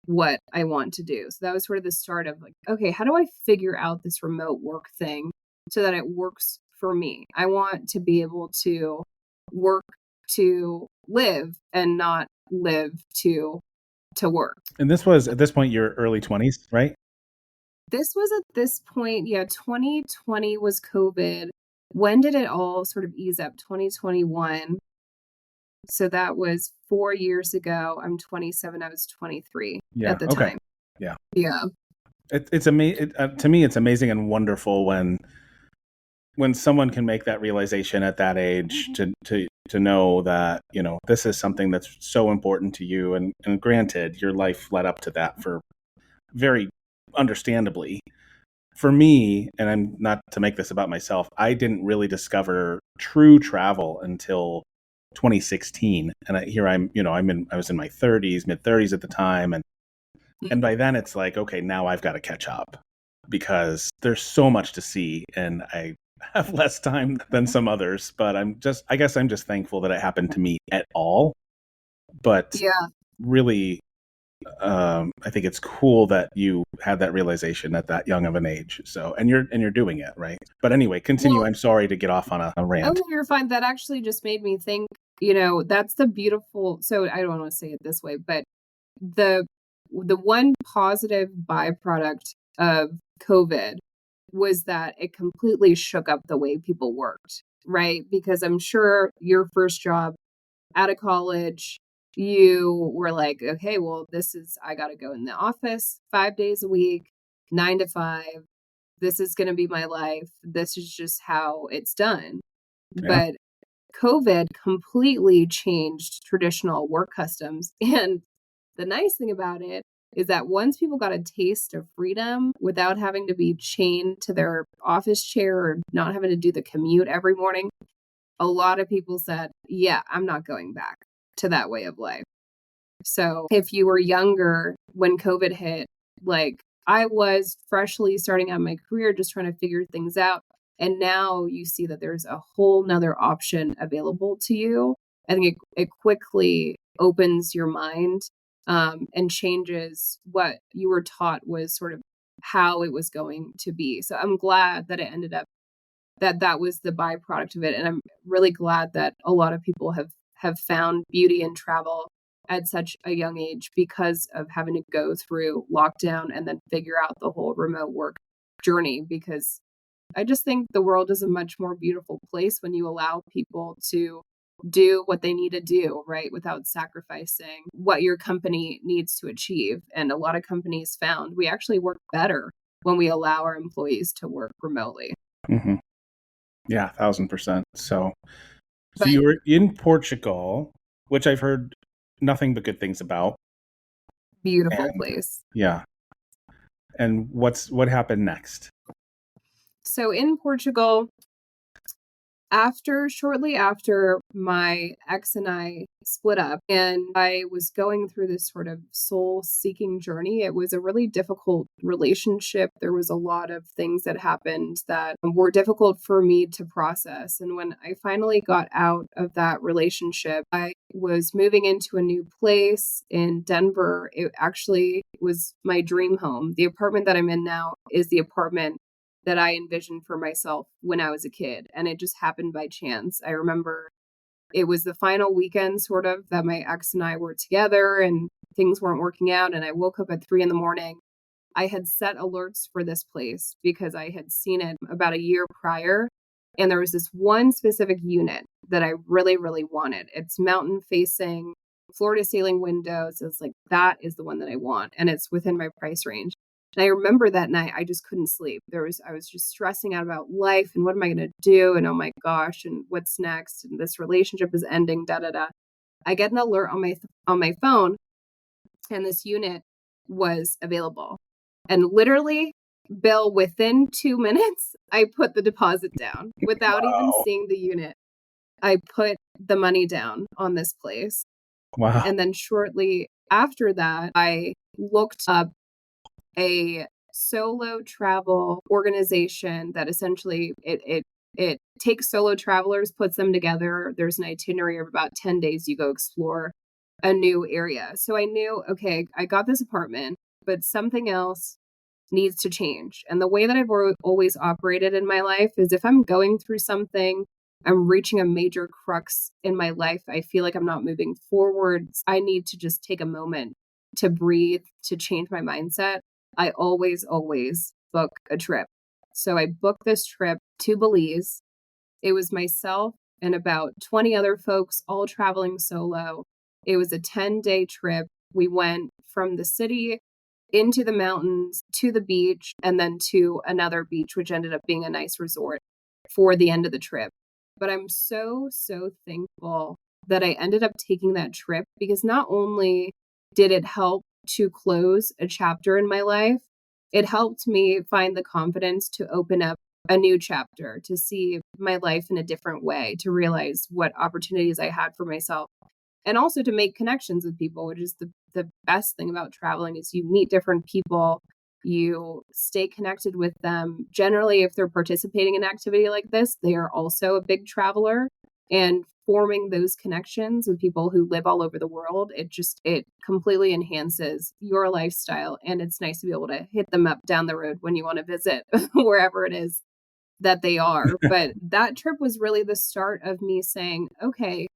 what I want to do. So that was sort of the start of like, okay, how do I figure out this remote work thing so that it works for me? I want to be able to work to live and not live to work. And this was at this point your early 20s, right? This was at this point, yeah, 2020 was COVID. When did it all sort of ease up? 2021. So that was 4 years ago. I'm 27. I was 23 Yeah. at the Okay. time. Yeah. Yeah. It's amazing to me. It's amazing and wonderful when someone can make that realization at that age to know that, you know, this is something that's so important to you. And granted, your life led up to that for very understandably. For me, and I'm not to make this about myself, I didn't really discover true travel until 2016. And here I'm, you know, I was in my 30s, mid 30s at the time, and by then it's like, okay, now I've got to catch up because there's so much to see, and I have less time than some others. But I guess I'm just thankful that it happened to me at all. But Yeah. really, I think it's cool that you had that realization at that young of an age. So, and you're doing it, right? But anyway, continue. Well, I'm sorry to get off on a oh, rant. no, you're fine. That actually just made me think, that's the beautiful, so I don't want to say it this way, but the one positive byproduct of COVID was that it completely shook up the way people worked, right? Because I'm sure your first job out of college, you were like, okay, well, I got to go in the office 5 days a week, 9 to 5. This is going to be my life. This is just how it's done. Yeah. But COVID completely changed traditional work customs. And the nice thing about it is that once people got a taste of freedom without having to be chained to their office chair or not having to do the commute every morning, a lot of people said, yeah, I'm not going back to that way of life. So if you were younger when COVID hit, like I was freshly starting out my career, just trying to figure things out. And now you see that there's a whole nother option available to you. I think it quickly opens your mind and changes what you were taught was sort of how it was going to be. So I'm glad that it ended up that was the byproduct of it. And I'm really glad that a lot of people have found beauty in travel at such a young age because of having to go through lockdown and then figure out the whole remote work journey. Because I just think the world is a much more beautiful place when you allow people to do what they need to do, right? Without sacrificing what your company needs to achieve. And a lot of companies found we actually work better when we allow our employees to work remotely. Mm-hmm. Yeah, 1,000%. So But you were in Portugal, which I've heard nothing but good things about. beautiful And place. yeah. And what happened next? So in Portugal, shortly after my ex and I split up and I was going through this sort of soul seeking journey, it was a really difficult relationship. There was a lot of things that happened that were difficult for me to process. And when I finally got out of that relationship, I was moving into a new place in Denver. It actually was my dream home. The apartment that I'm in now is the apartment that I envisioned for myself when I was a kid. And it just happened by chance. I remember it was the final weekend, sort of, that my ex and I were together and things weren't working out. And I woke up at 3 a.m. I had set alerts for this place because I had seen it about a year prior. And there was this one specific unit that I really, really wanted. It's mountain facing, floor to ceiling windows. It's like, that is the one that I want. And it's within my price range. And I remember that night, I just couldn't sleep. I was just stressing out about life and what am I going to do? And oh my gosh, and what's next? And this relationship is ending, da, da, da. I get an alert on my phone, and this unit was available. And literally, Bill, within 2 minutes, I put the deposit down without even seeing the unit. I put the money down on this place. Wow. And then shortly after that, I looked up a solo travel organization that essentially it takes solo travelers, puts them together. There's an itinerary of about 10 days. You go explore a new area. So I knew, okay, I got this apartment, but something else needs to change. And the way that I've always operated in my life is if I'm going through something, I'm reaching a major crux in my life, I feel like I'm not moving forward, I need to just take a moment to breathe, to change my mindset. I always book a trip. So I booked this trip to Belize. It was myself and about 20 other folks all traveling solo. It was a 10-day trip. We went from the city into the mountains to the beach and then to another beach, which ended up being a nice resort for the end of the trip. But I'm so thankful that I ended up taking that trip because not only did it help to close a chapter in my life, it helped me find the confidence to open up a new chapter, to see my life in a different way, to realize what opportunities I had for myself, and also to make connections with people, which is the best thing about traveling is you meet different people, you stay connected with them. Generally, if they're participating in an activity like this, they are also a big traveler, and forming those connections with people who live all over the world, it completely enhances your lifestyle. And it's nice to be able to hit them up down the road when you want to visit wherever it is that they are. But that trip was really the start of me saying, okay,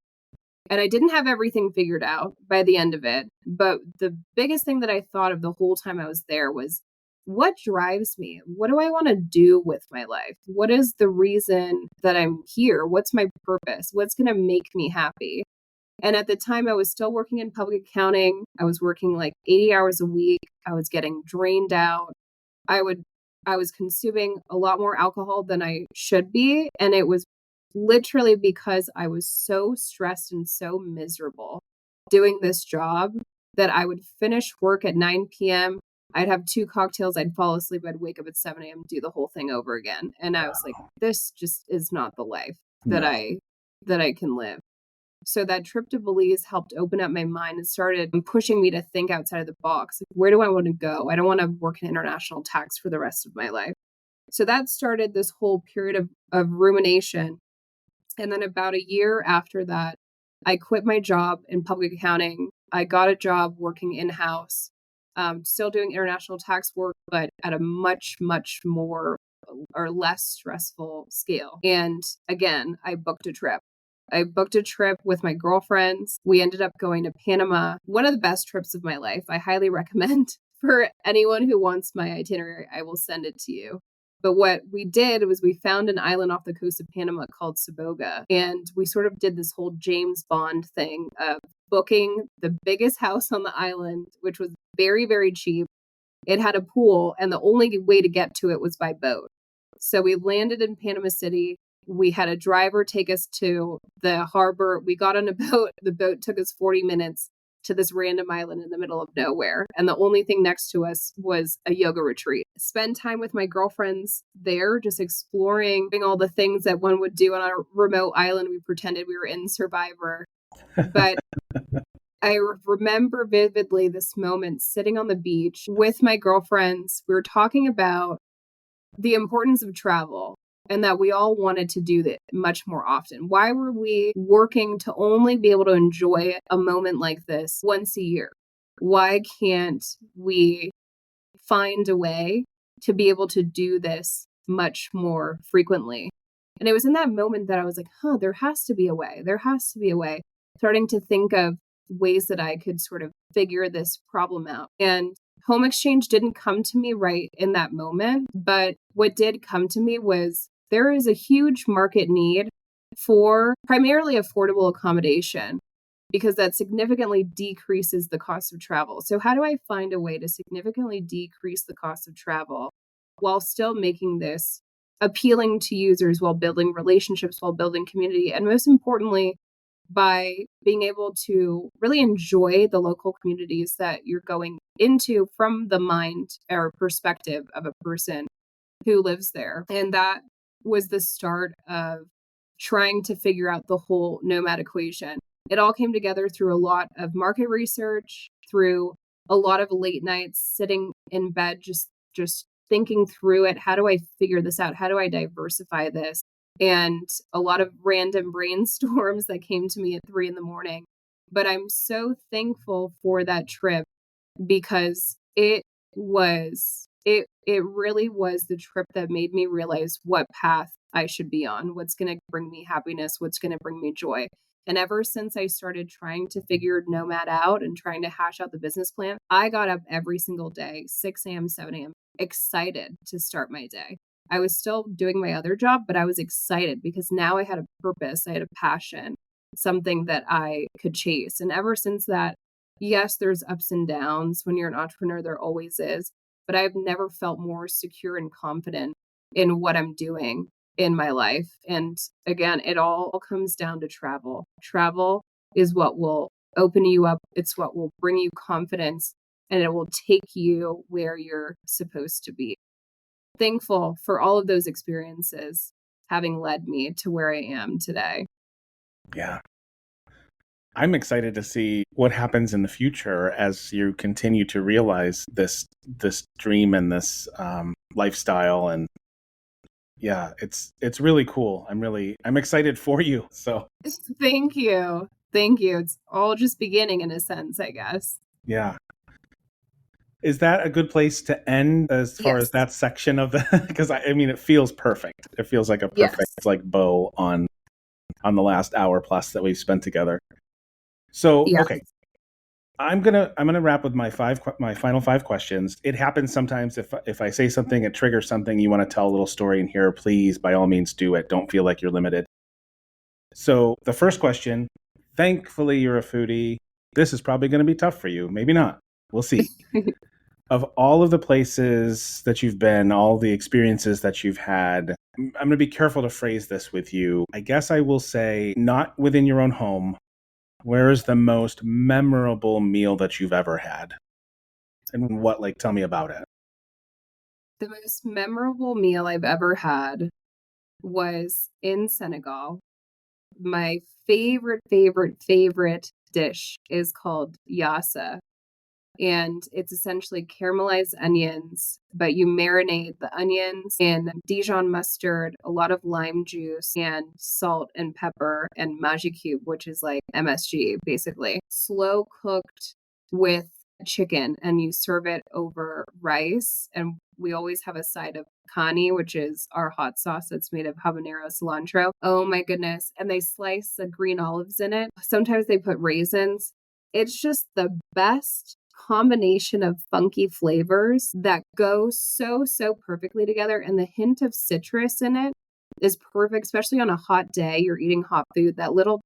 and I didn't have everything figured out by the end of it. But the biggest thing that I thought of the whole time I was there was, what drives me? What do I want to do with my life? What is the reason that I'm here? What's my purpose? What's going to make me happy? And at the time, I was still working in public accounting. I was working like 80 hours a week. I was getting drained out. I was consuming a lot more alcohol than I should be. And it was literally because I was so stressed and so miserable doing this job that I would finish work at 9 p.m. I'd have 2 cocktails. I'd fall asleep. I'd wake up at 7 a.m., do the whole thing over again. And I was like, this just is not the life that I can live. So that trip to Belize helped open up my mind and started pushing me to think outside of the box. Like, where do I want to go? I don't want to work in international tax for the rest of my life. So that started this whole period of rumination. And then about a year after that, I quit my job in public accounting. I got a job working in-house, still doing international tax work, but at a much more or less stressful scale. And again, I booked a trip. I booked a trip with my girlfriends. We ended up going to Panama, one of the best trips of my life. I highly recommend for anyone who wants my itinerary. I will send it to you. But what we did was we found an island off the coast of Panama called Saboga. And we sort of did this whole James Bond thing of booking the biggest house on the island, which was very, very cheap. It had a pool, and the only way to get to it was by boat. So we landed in Panama City. We had a driver take us to the harbor. We got on a boat. The boat took us 40 minutes to this random island in the middle of nowhere. And the only thing next to us was a yoga retreat. Spend time with my girlfriends there, just exploring, doing all the things that one would do on a remote island. We pretended we were in Survivor. But I remember vividly this moment sitting on the beach with my girlfriends. We were talking about the importance of travel and that we all wanted to do that much more often. Why were we working to only be able to enjoy a moment like this once a year? Why can't we find a way to be able to do this much more frequently? And it was in that moment that I was like, there has to be a way. There has to be a way. Starting to think of ways that I could sort of figure this problem out. And home exchange didn't come to me right in that moment, but what did come to me was there is a huge market need for primarily affordable accommodation. because that significantly decreases the cost of travel. So how do I find a way to significantly decrease the cost of travel while still making this appealing to users, while building relationships, while building community, and most importantly, by being able to really enjoy the local communities that you're going into from the mind or perspective of a person who lives there. And that was the start of trying to figure out the whole nomad equation. It all came together through a lot of market research, through a lot of late nights sitting in bed, just thinking through it. How do I figure this out? How do I diversify this? And a lot of random brainstorms that came to me at 3 a.m. But I'm so thankful for that trip because it really was the trip that made me realize what path I should be on, what's going to bring me happiness, what's going to bring me joy. And ever since I started trying to figure Nomad out and trying to hash out the business plan, I got up every single day, 6 a.m., 7 a.m., excited to start my day. I was still doing my other job, but I was excited because now I had a purpose, I had a passion, something that I could chase. And ever since that, yes, there's ups and downs. When you're an entrepreneur, there always is. But I've never felt more secure and confident in what I'm doing in my life. And again, it all comes down to travel. Travel is what will open you up. It's what will bring you confidence, and it will take you where you're supposed to be. Thankful for all of those experiences having led me to where I am today. Yeah. I'm excited to see what happens in the future as you continue to realize this dream and this lifestyle. And yeah, it's really cool. I'm excited for you. So Thank you. Thank you. It's all just beginning in a sense, I guess. yeah. Is that a good place to end as far as Yes. that section of the, because I mean, it feels perfect. It feels like a Yes. perfect like bow on the last hour plus that we've spent together. So, Yeah. okay, I'm gonna wrap with my final 5 questions. It happens sometimes if I say something, it triggers something, you want to tell a little story in here, please, by all means, do it. Don't feel like you're limited. So the first question, thankfully you're a foodie. This is probably going to be tough for you. Maybe not. We'll see. Of all of the places that you've been, all the experiences that you've had, I'm going to be careful to phrase this with you. I guess I will say not within your own home. Where is the most memorable meal that you've ever had? And what, tell me about it. The most memorable meal I've ever had was in Senegal. My favorite dish is called yassa. And it's essentially caramelized onions, but you marinate the onions in Dijon mustard, a lot of lime juice, and salt and pepper and Maggi cube, which is like MSG, basically. Slow cooked with chicken, and you serve it over rice. And we always have a side of cani, which is our hot sauce that's made of habanero cilantro. Oh my goodness. And they slice the green olives in it. Sometimes they put raisins. It's just the best combination of funky flavors that go so perfectly together, and the hint of citrus in it is perfect, especially on a hot day. You're eating hot food, that little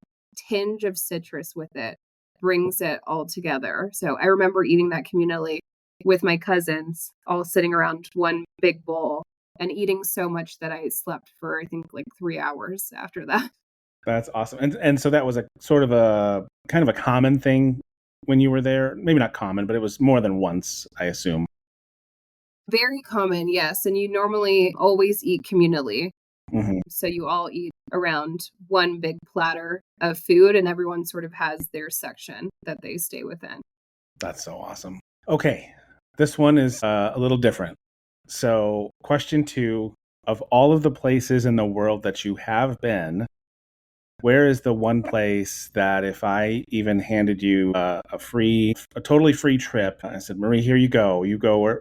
tinge of citrus with it brings it all together. So I remember eating that communally with my cousins, all sitting around one big bowl and eating so much that I slept for I think like 3 hours after that. That's awesome. And so that was a sort of a kind of a common thing when you were there. Maybe not common, but it was more than once, I assume. Very common, yes. And you normally always eat communally. Mm-hmm. So you all eat around one big platter of food, and everyone sort of has their section that they stay within. That's so awesome. Okay, this one is a little different. So question 2, of all of the places in the world that you have been, where is the one place that if I even handed you a totally free trip, I said, Marie, here you go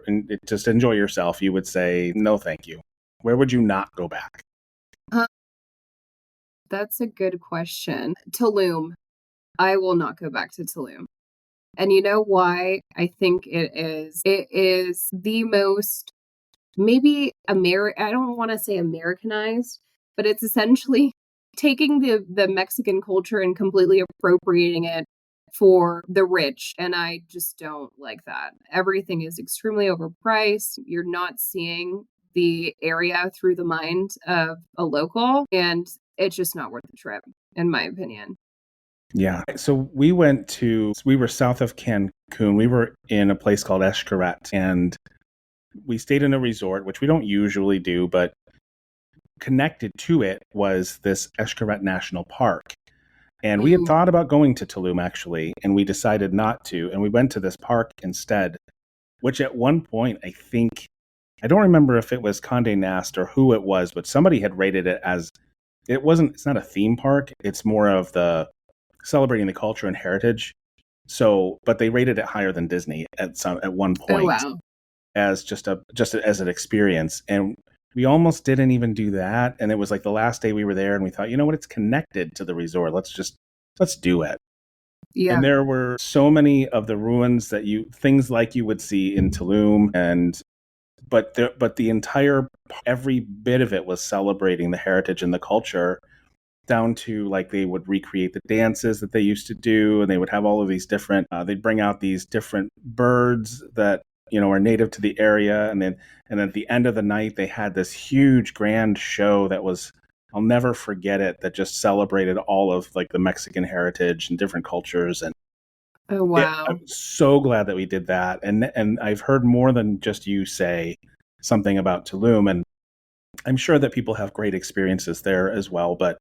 and just enjoy yourself, you would say, no, thank you. Where would you not go back? That's a good question. Tulum. I will not go back to Tulum. And you know why? I think it is the most, maybe I don't want to say Americanized, but it's essentially taking the Mexican culture and completely appropriating it for the rich. And I just don't like that. Everything is extremely overpriced. You're not seeing the area through the mind of a local, and it's just not worth the trip, in my opinion. Yeah. So we were south of Cancun. We were in a place called Xcaret, and we stayed in a resort, which we don't usually do, but connected to it was this Xcaret National Park. And we had thought about going to Tulum, actually, and we decided not to. And we went to this park instead, which at one point, I don't remember if it was Condé Nast or who it was, but somebody had rated it as, it's not a theme park. It's more of the celebrating the culture and heritage. So, but they rated it higher than Disney at one Oh, point wow. as just as an experience. And we almost didn't even do that. And it was like the last day we were there, and we thought, you know what, it's connected to the resort. Let's do it. Yeah. And there were so many of the ruins things like you would see in Tulum, but the entire, every bit of it was celebrating the heritage and the culture, down to like they would recreate the dances that they used to do, and they would have all of these different, they'd bring out these different birds that are native to the area, and then at the end of the night they had this huge grand show that was, I'll never forget it, that just celebrated all of like the Mexican heritage and different cultures. And Oh, wow. I'm so glad that we did that. And I've heard more than just you say something about Tulum, and I'm sure that people have great experiences there as well, but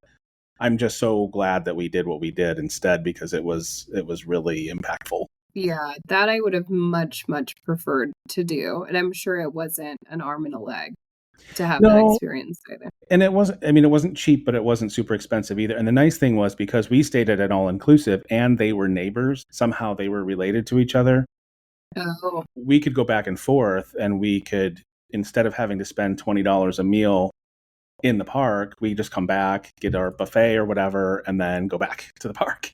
I'm just so glad that we did what we did instead, because it was really impactful. Yeah, that I would have much, much preferred to do. And I'm sure it wasn't an arm and a leg to have that No, experience either. and it wasn't cheap, but it wasn't super expensive either. And the nice thing was, because we stayed at an all-inclusive and they were neighbors, somehow they were related to each other. Oh, We could go back and forth, and we could, instead of having to spend $20 a meal in the park, we just come back, get our buffet or whatever, and then go back to the park.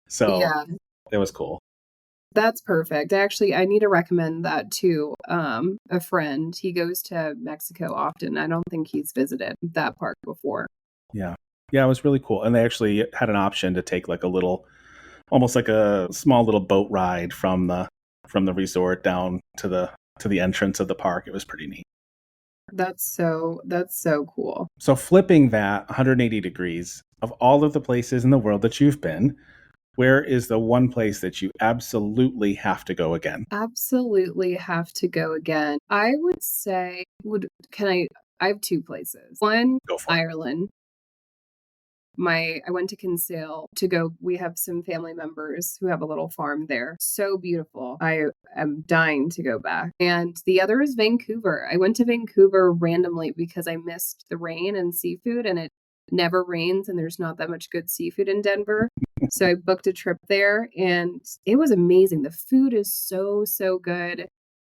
So yeah, it was cool. that's perfect. Actually, I need to recommend that to a friend. He goes to Mexico often. I don't think he's visited that park before. Yeah. Yeah, it was really cool. And they actually had an option to take like a little, almost like a small little boat ride from the resort down to the entrance of the park. It was pretty neat. That's so cool. So flipping that 180 degrees, of all of the places in the world that you've been, where is the one place that you absolutely have to go again? Absolutely have to go again. I would say I have two places. One, Go for it. Ireland. I went to Kinsale to go. We have some family members who have a little farm there. So beautiful. I am dying to go back. And the other is Vancouver. I went to Vancouver randomly because I missed the rain and seafood, and it never rains and there's not that much good seafood in Denver. So I booked a trip there, and it was amazing. The food is so, so good.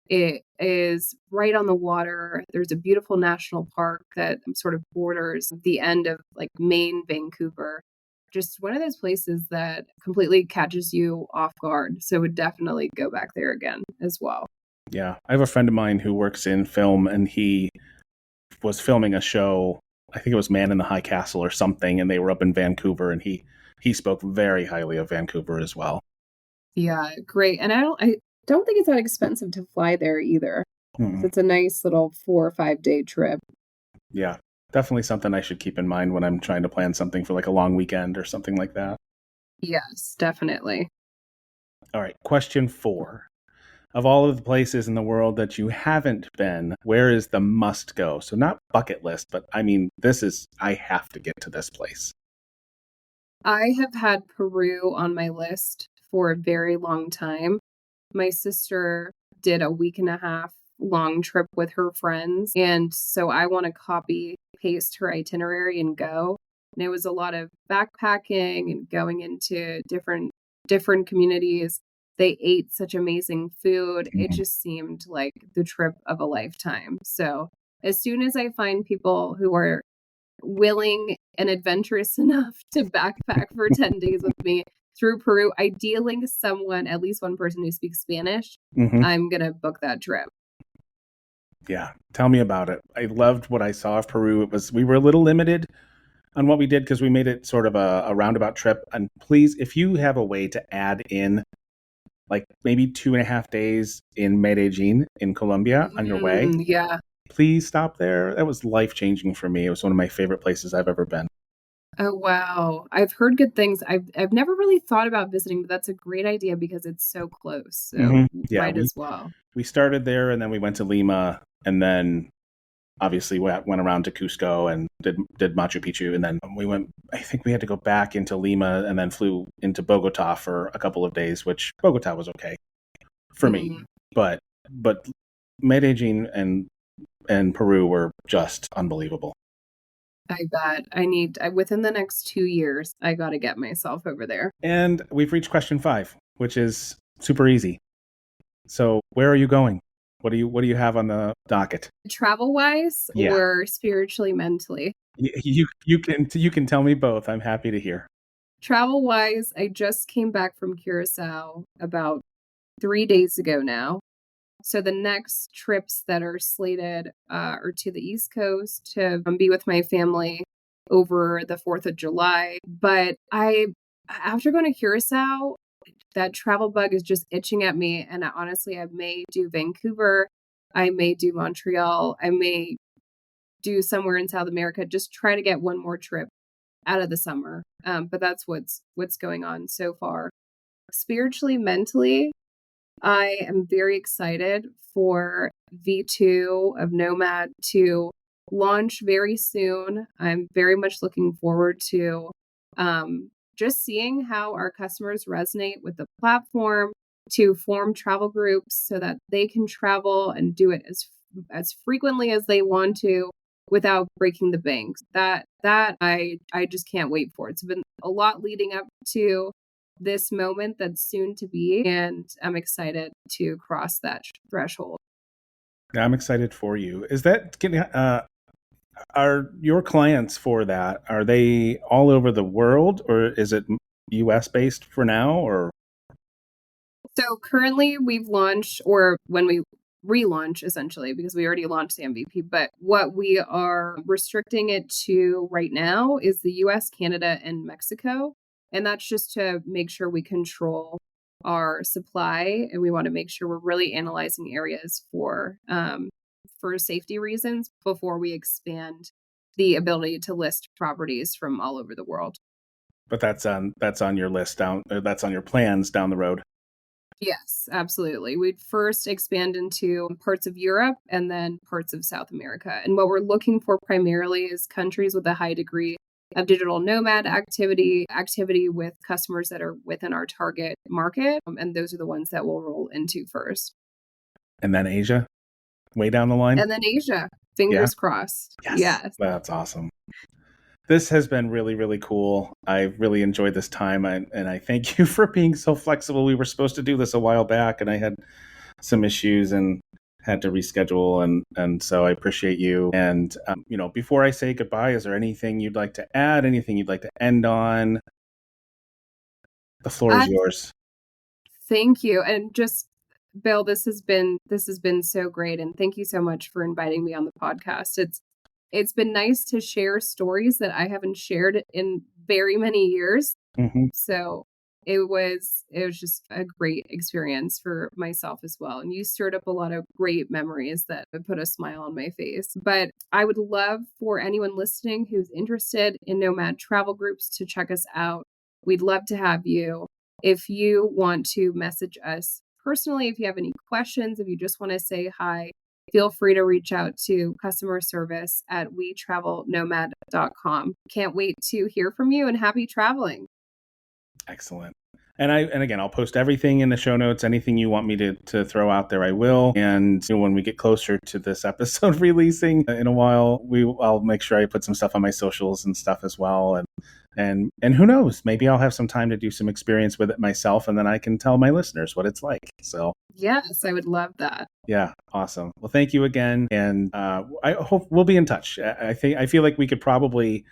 It is right on the water. There's a beautiful national park that sort of borders the end of like Maine, Vancouver. Just one of those places that completely catches you off guard. So would definitely go back there again as well. Yeah. I have a friend of mine who works in film, and he was filming a show. I think it was Man in the High Castle or something, and they were up in Vancouver, and he spoke very highly of Vancouver as well. Yeah, great. And I don't think it's that expensive to fly there either. Mm. It's a nice little 4 or 5 day trip. Yeah. Definitely something I should keep in mind when I'm trying to plan something for like a long weekend or something like that. Yes, definitely. All right. Question 4. Of all of the places in the world that you haven't been, where is the must go? So not bucket list, but I mean, I have to get to this place. I have had Peru on my list for a very long time. My sister did a week and a half long trip with her friends, and so I want to copy paste her itinerary and go. And it was a lot of backpacking and going into different communities. They ate such amazing food. It just seemed like the trip of a lifetime. So, as soon as I find people who are willing and adventurous enough to backpack for 10 days with me through Peru, ideally at least one person who speaks Spanish, Mm-hmm. I'm going to book that trip. Yeah. Tell me about it. I loved what I saw of Peru. We were a little limited on what we did because we made it sort of a roundabout trip. And please, if you have a way to add in like maybe 2.5 days in Medellin in Colombia on your way, Yeah. please stop there. That was life-changing for me. It was one of my favorite places I've ever been. Oh, wow. I've heard good things. I've never really thought about visiting, but that's a great idea because it's so close. So Yeah, might as well. we started there and then we went to Lima and then obviously went around to Cusco and did Machu Picchu. And then I think we had to go back into Lima and then flew into Bogota for a couple of days, which Bogota was okay for me. But Medellin and Peru were just unbelievable. I bet. Within the next 2 years, I got to get myself over there. And we've reached question 5, which is super easy. So where are you going? What do you have on the docket? Travel wise or spiritually, mentally? You can tell me both. I'm happy to hear. Travel wise, I just came back from Curacao about 3 days ago now. So the next trips that are slated are to the East Coast to be with my family over the 4th of July. But after going to Curacao, that travel bug is just itching at me. And honestly, I may do Vancouver. I may do Montreal. I may do somewhere in South America. Just try to get one more trip out of the summer. But that's what's going on so far. Spiritually, mentally, I am very excited for V2 of Nomad to launch very soon. I'm very much looking forward to just seeing how our customers resonate with the platform, to form travel groups so that they can travel and do it as frequently as they want to without breaking the bank. That I just can't wait for. It's been a lot leading up to this moment that's soon to be, and I'm excited to cross that threshold. I'm excited for you. Is that are your clients for that? Are they all over the world, or is it US based for now? Or so currently we've launched, or when we relaunch essentially, because we already launched the MVP, but what we are restricting it to right now is the US, Canada, and Mexico. And that's just to make sure we control our supply, and we want to make sure we're really analyzing areas for safety reasons before we expand the ability to list properties from all over the world. But that's on your list that's on your plans down the road. Yes, absolutely. We'd first expand into parts of Europe and then parts of South America. And what we're looking for primarily is countries with a high degree of digital nomad activity with customers that are within our target market. And those are the ones that we'll roll into first. And then Asia, way down the line? And then Asia, fingers crossed. Yes. That's awesome. This has been really, really cool. I really enjoyed this time, and I thank you for being so flexible. We were supposed to do this a while back, and I had some issues and had to reschedule, and so I appreciate you. And before I say goodbye, is there anything you'd like to add? Anything you'd like to end on? The floor is yours. Thank you, and just Bill, this has been so great, and thank you so much for inviting me on the podcast. It's been nice to share stories that I haven't shared in very many years. Mm-hmm. So it was just a great experience for myself as well. And you stirred up a lot of great memories that put a smile on my face. But I would love for anyone listening who's interested in Nomad Travel Groups to check us out. We'd love to have you. If you want to message us personally, if you have any questions, if you just want to say hi, feel free to reach out to customer service at wetravelnomad.com. Can't wait to hear from you, and happy traveling. Excellent. And again, I'll post everything in the show notes. Anything you want me to throw out there, I will. And when we get closer to this episode releasing in a while, I'll make sure I put some stuff on my socials and stuff as well. And who knows, maybe I'll have some time to do some experience with it myself, and then I can tell my listeners what it's like. So yes, I would love that. Yeah, awesome. Well, thank you again, and I hope we'll be in touch. I feel like we could probably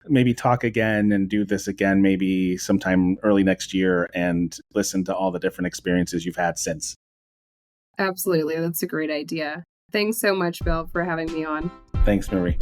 maybe talk again and do this again, maybe sometime early next year, and listen to all the different experiences you've had since. Absolutely, that's a great idea. Thanks so much, Bill, for having me on. Thanks, Marie.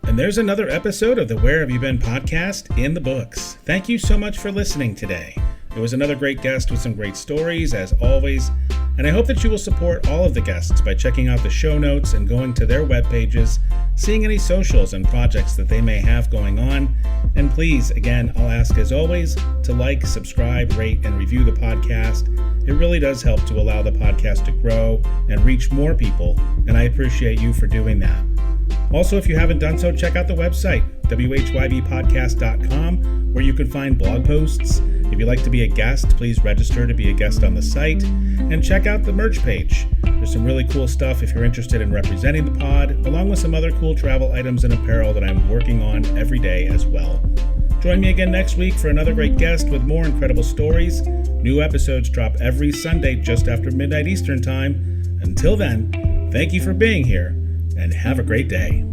And there's another episode of the Where Have You Been podcast in the books. Thank you so much for listening today. It was another great guest with some great stories, as always, and I hope that you will support all of the guests by checking out the show notes and going to their web pages, seeing any socials and projects that they may have going on. And please, again, I'll ask as always to like, subscribe, rate, and review the podcast. It really does help to allow the podcast to grow and reach more people, and I appreciate you for doing that. Also, if you haven't done so, check out the website, whybpodcast.com, where you can find blog posts. If you'd like to be a guest, please register to be a guest on the site, and check out the merch page. There's some really cool stuff if you're interested in representing the pod, along with some other cool travel items and apparel that I'm working on every day as well. Join me again next week for another great guest with more incredible stories. New episodes drop every Sunday just after midnight Eastern Time. Until then, thank you for being here, and have a great day.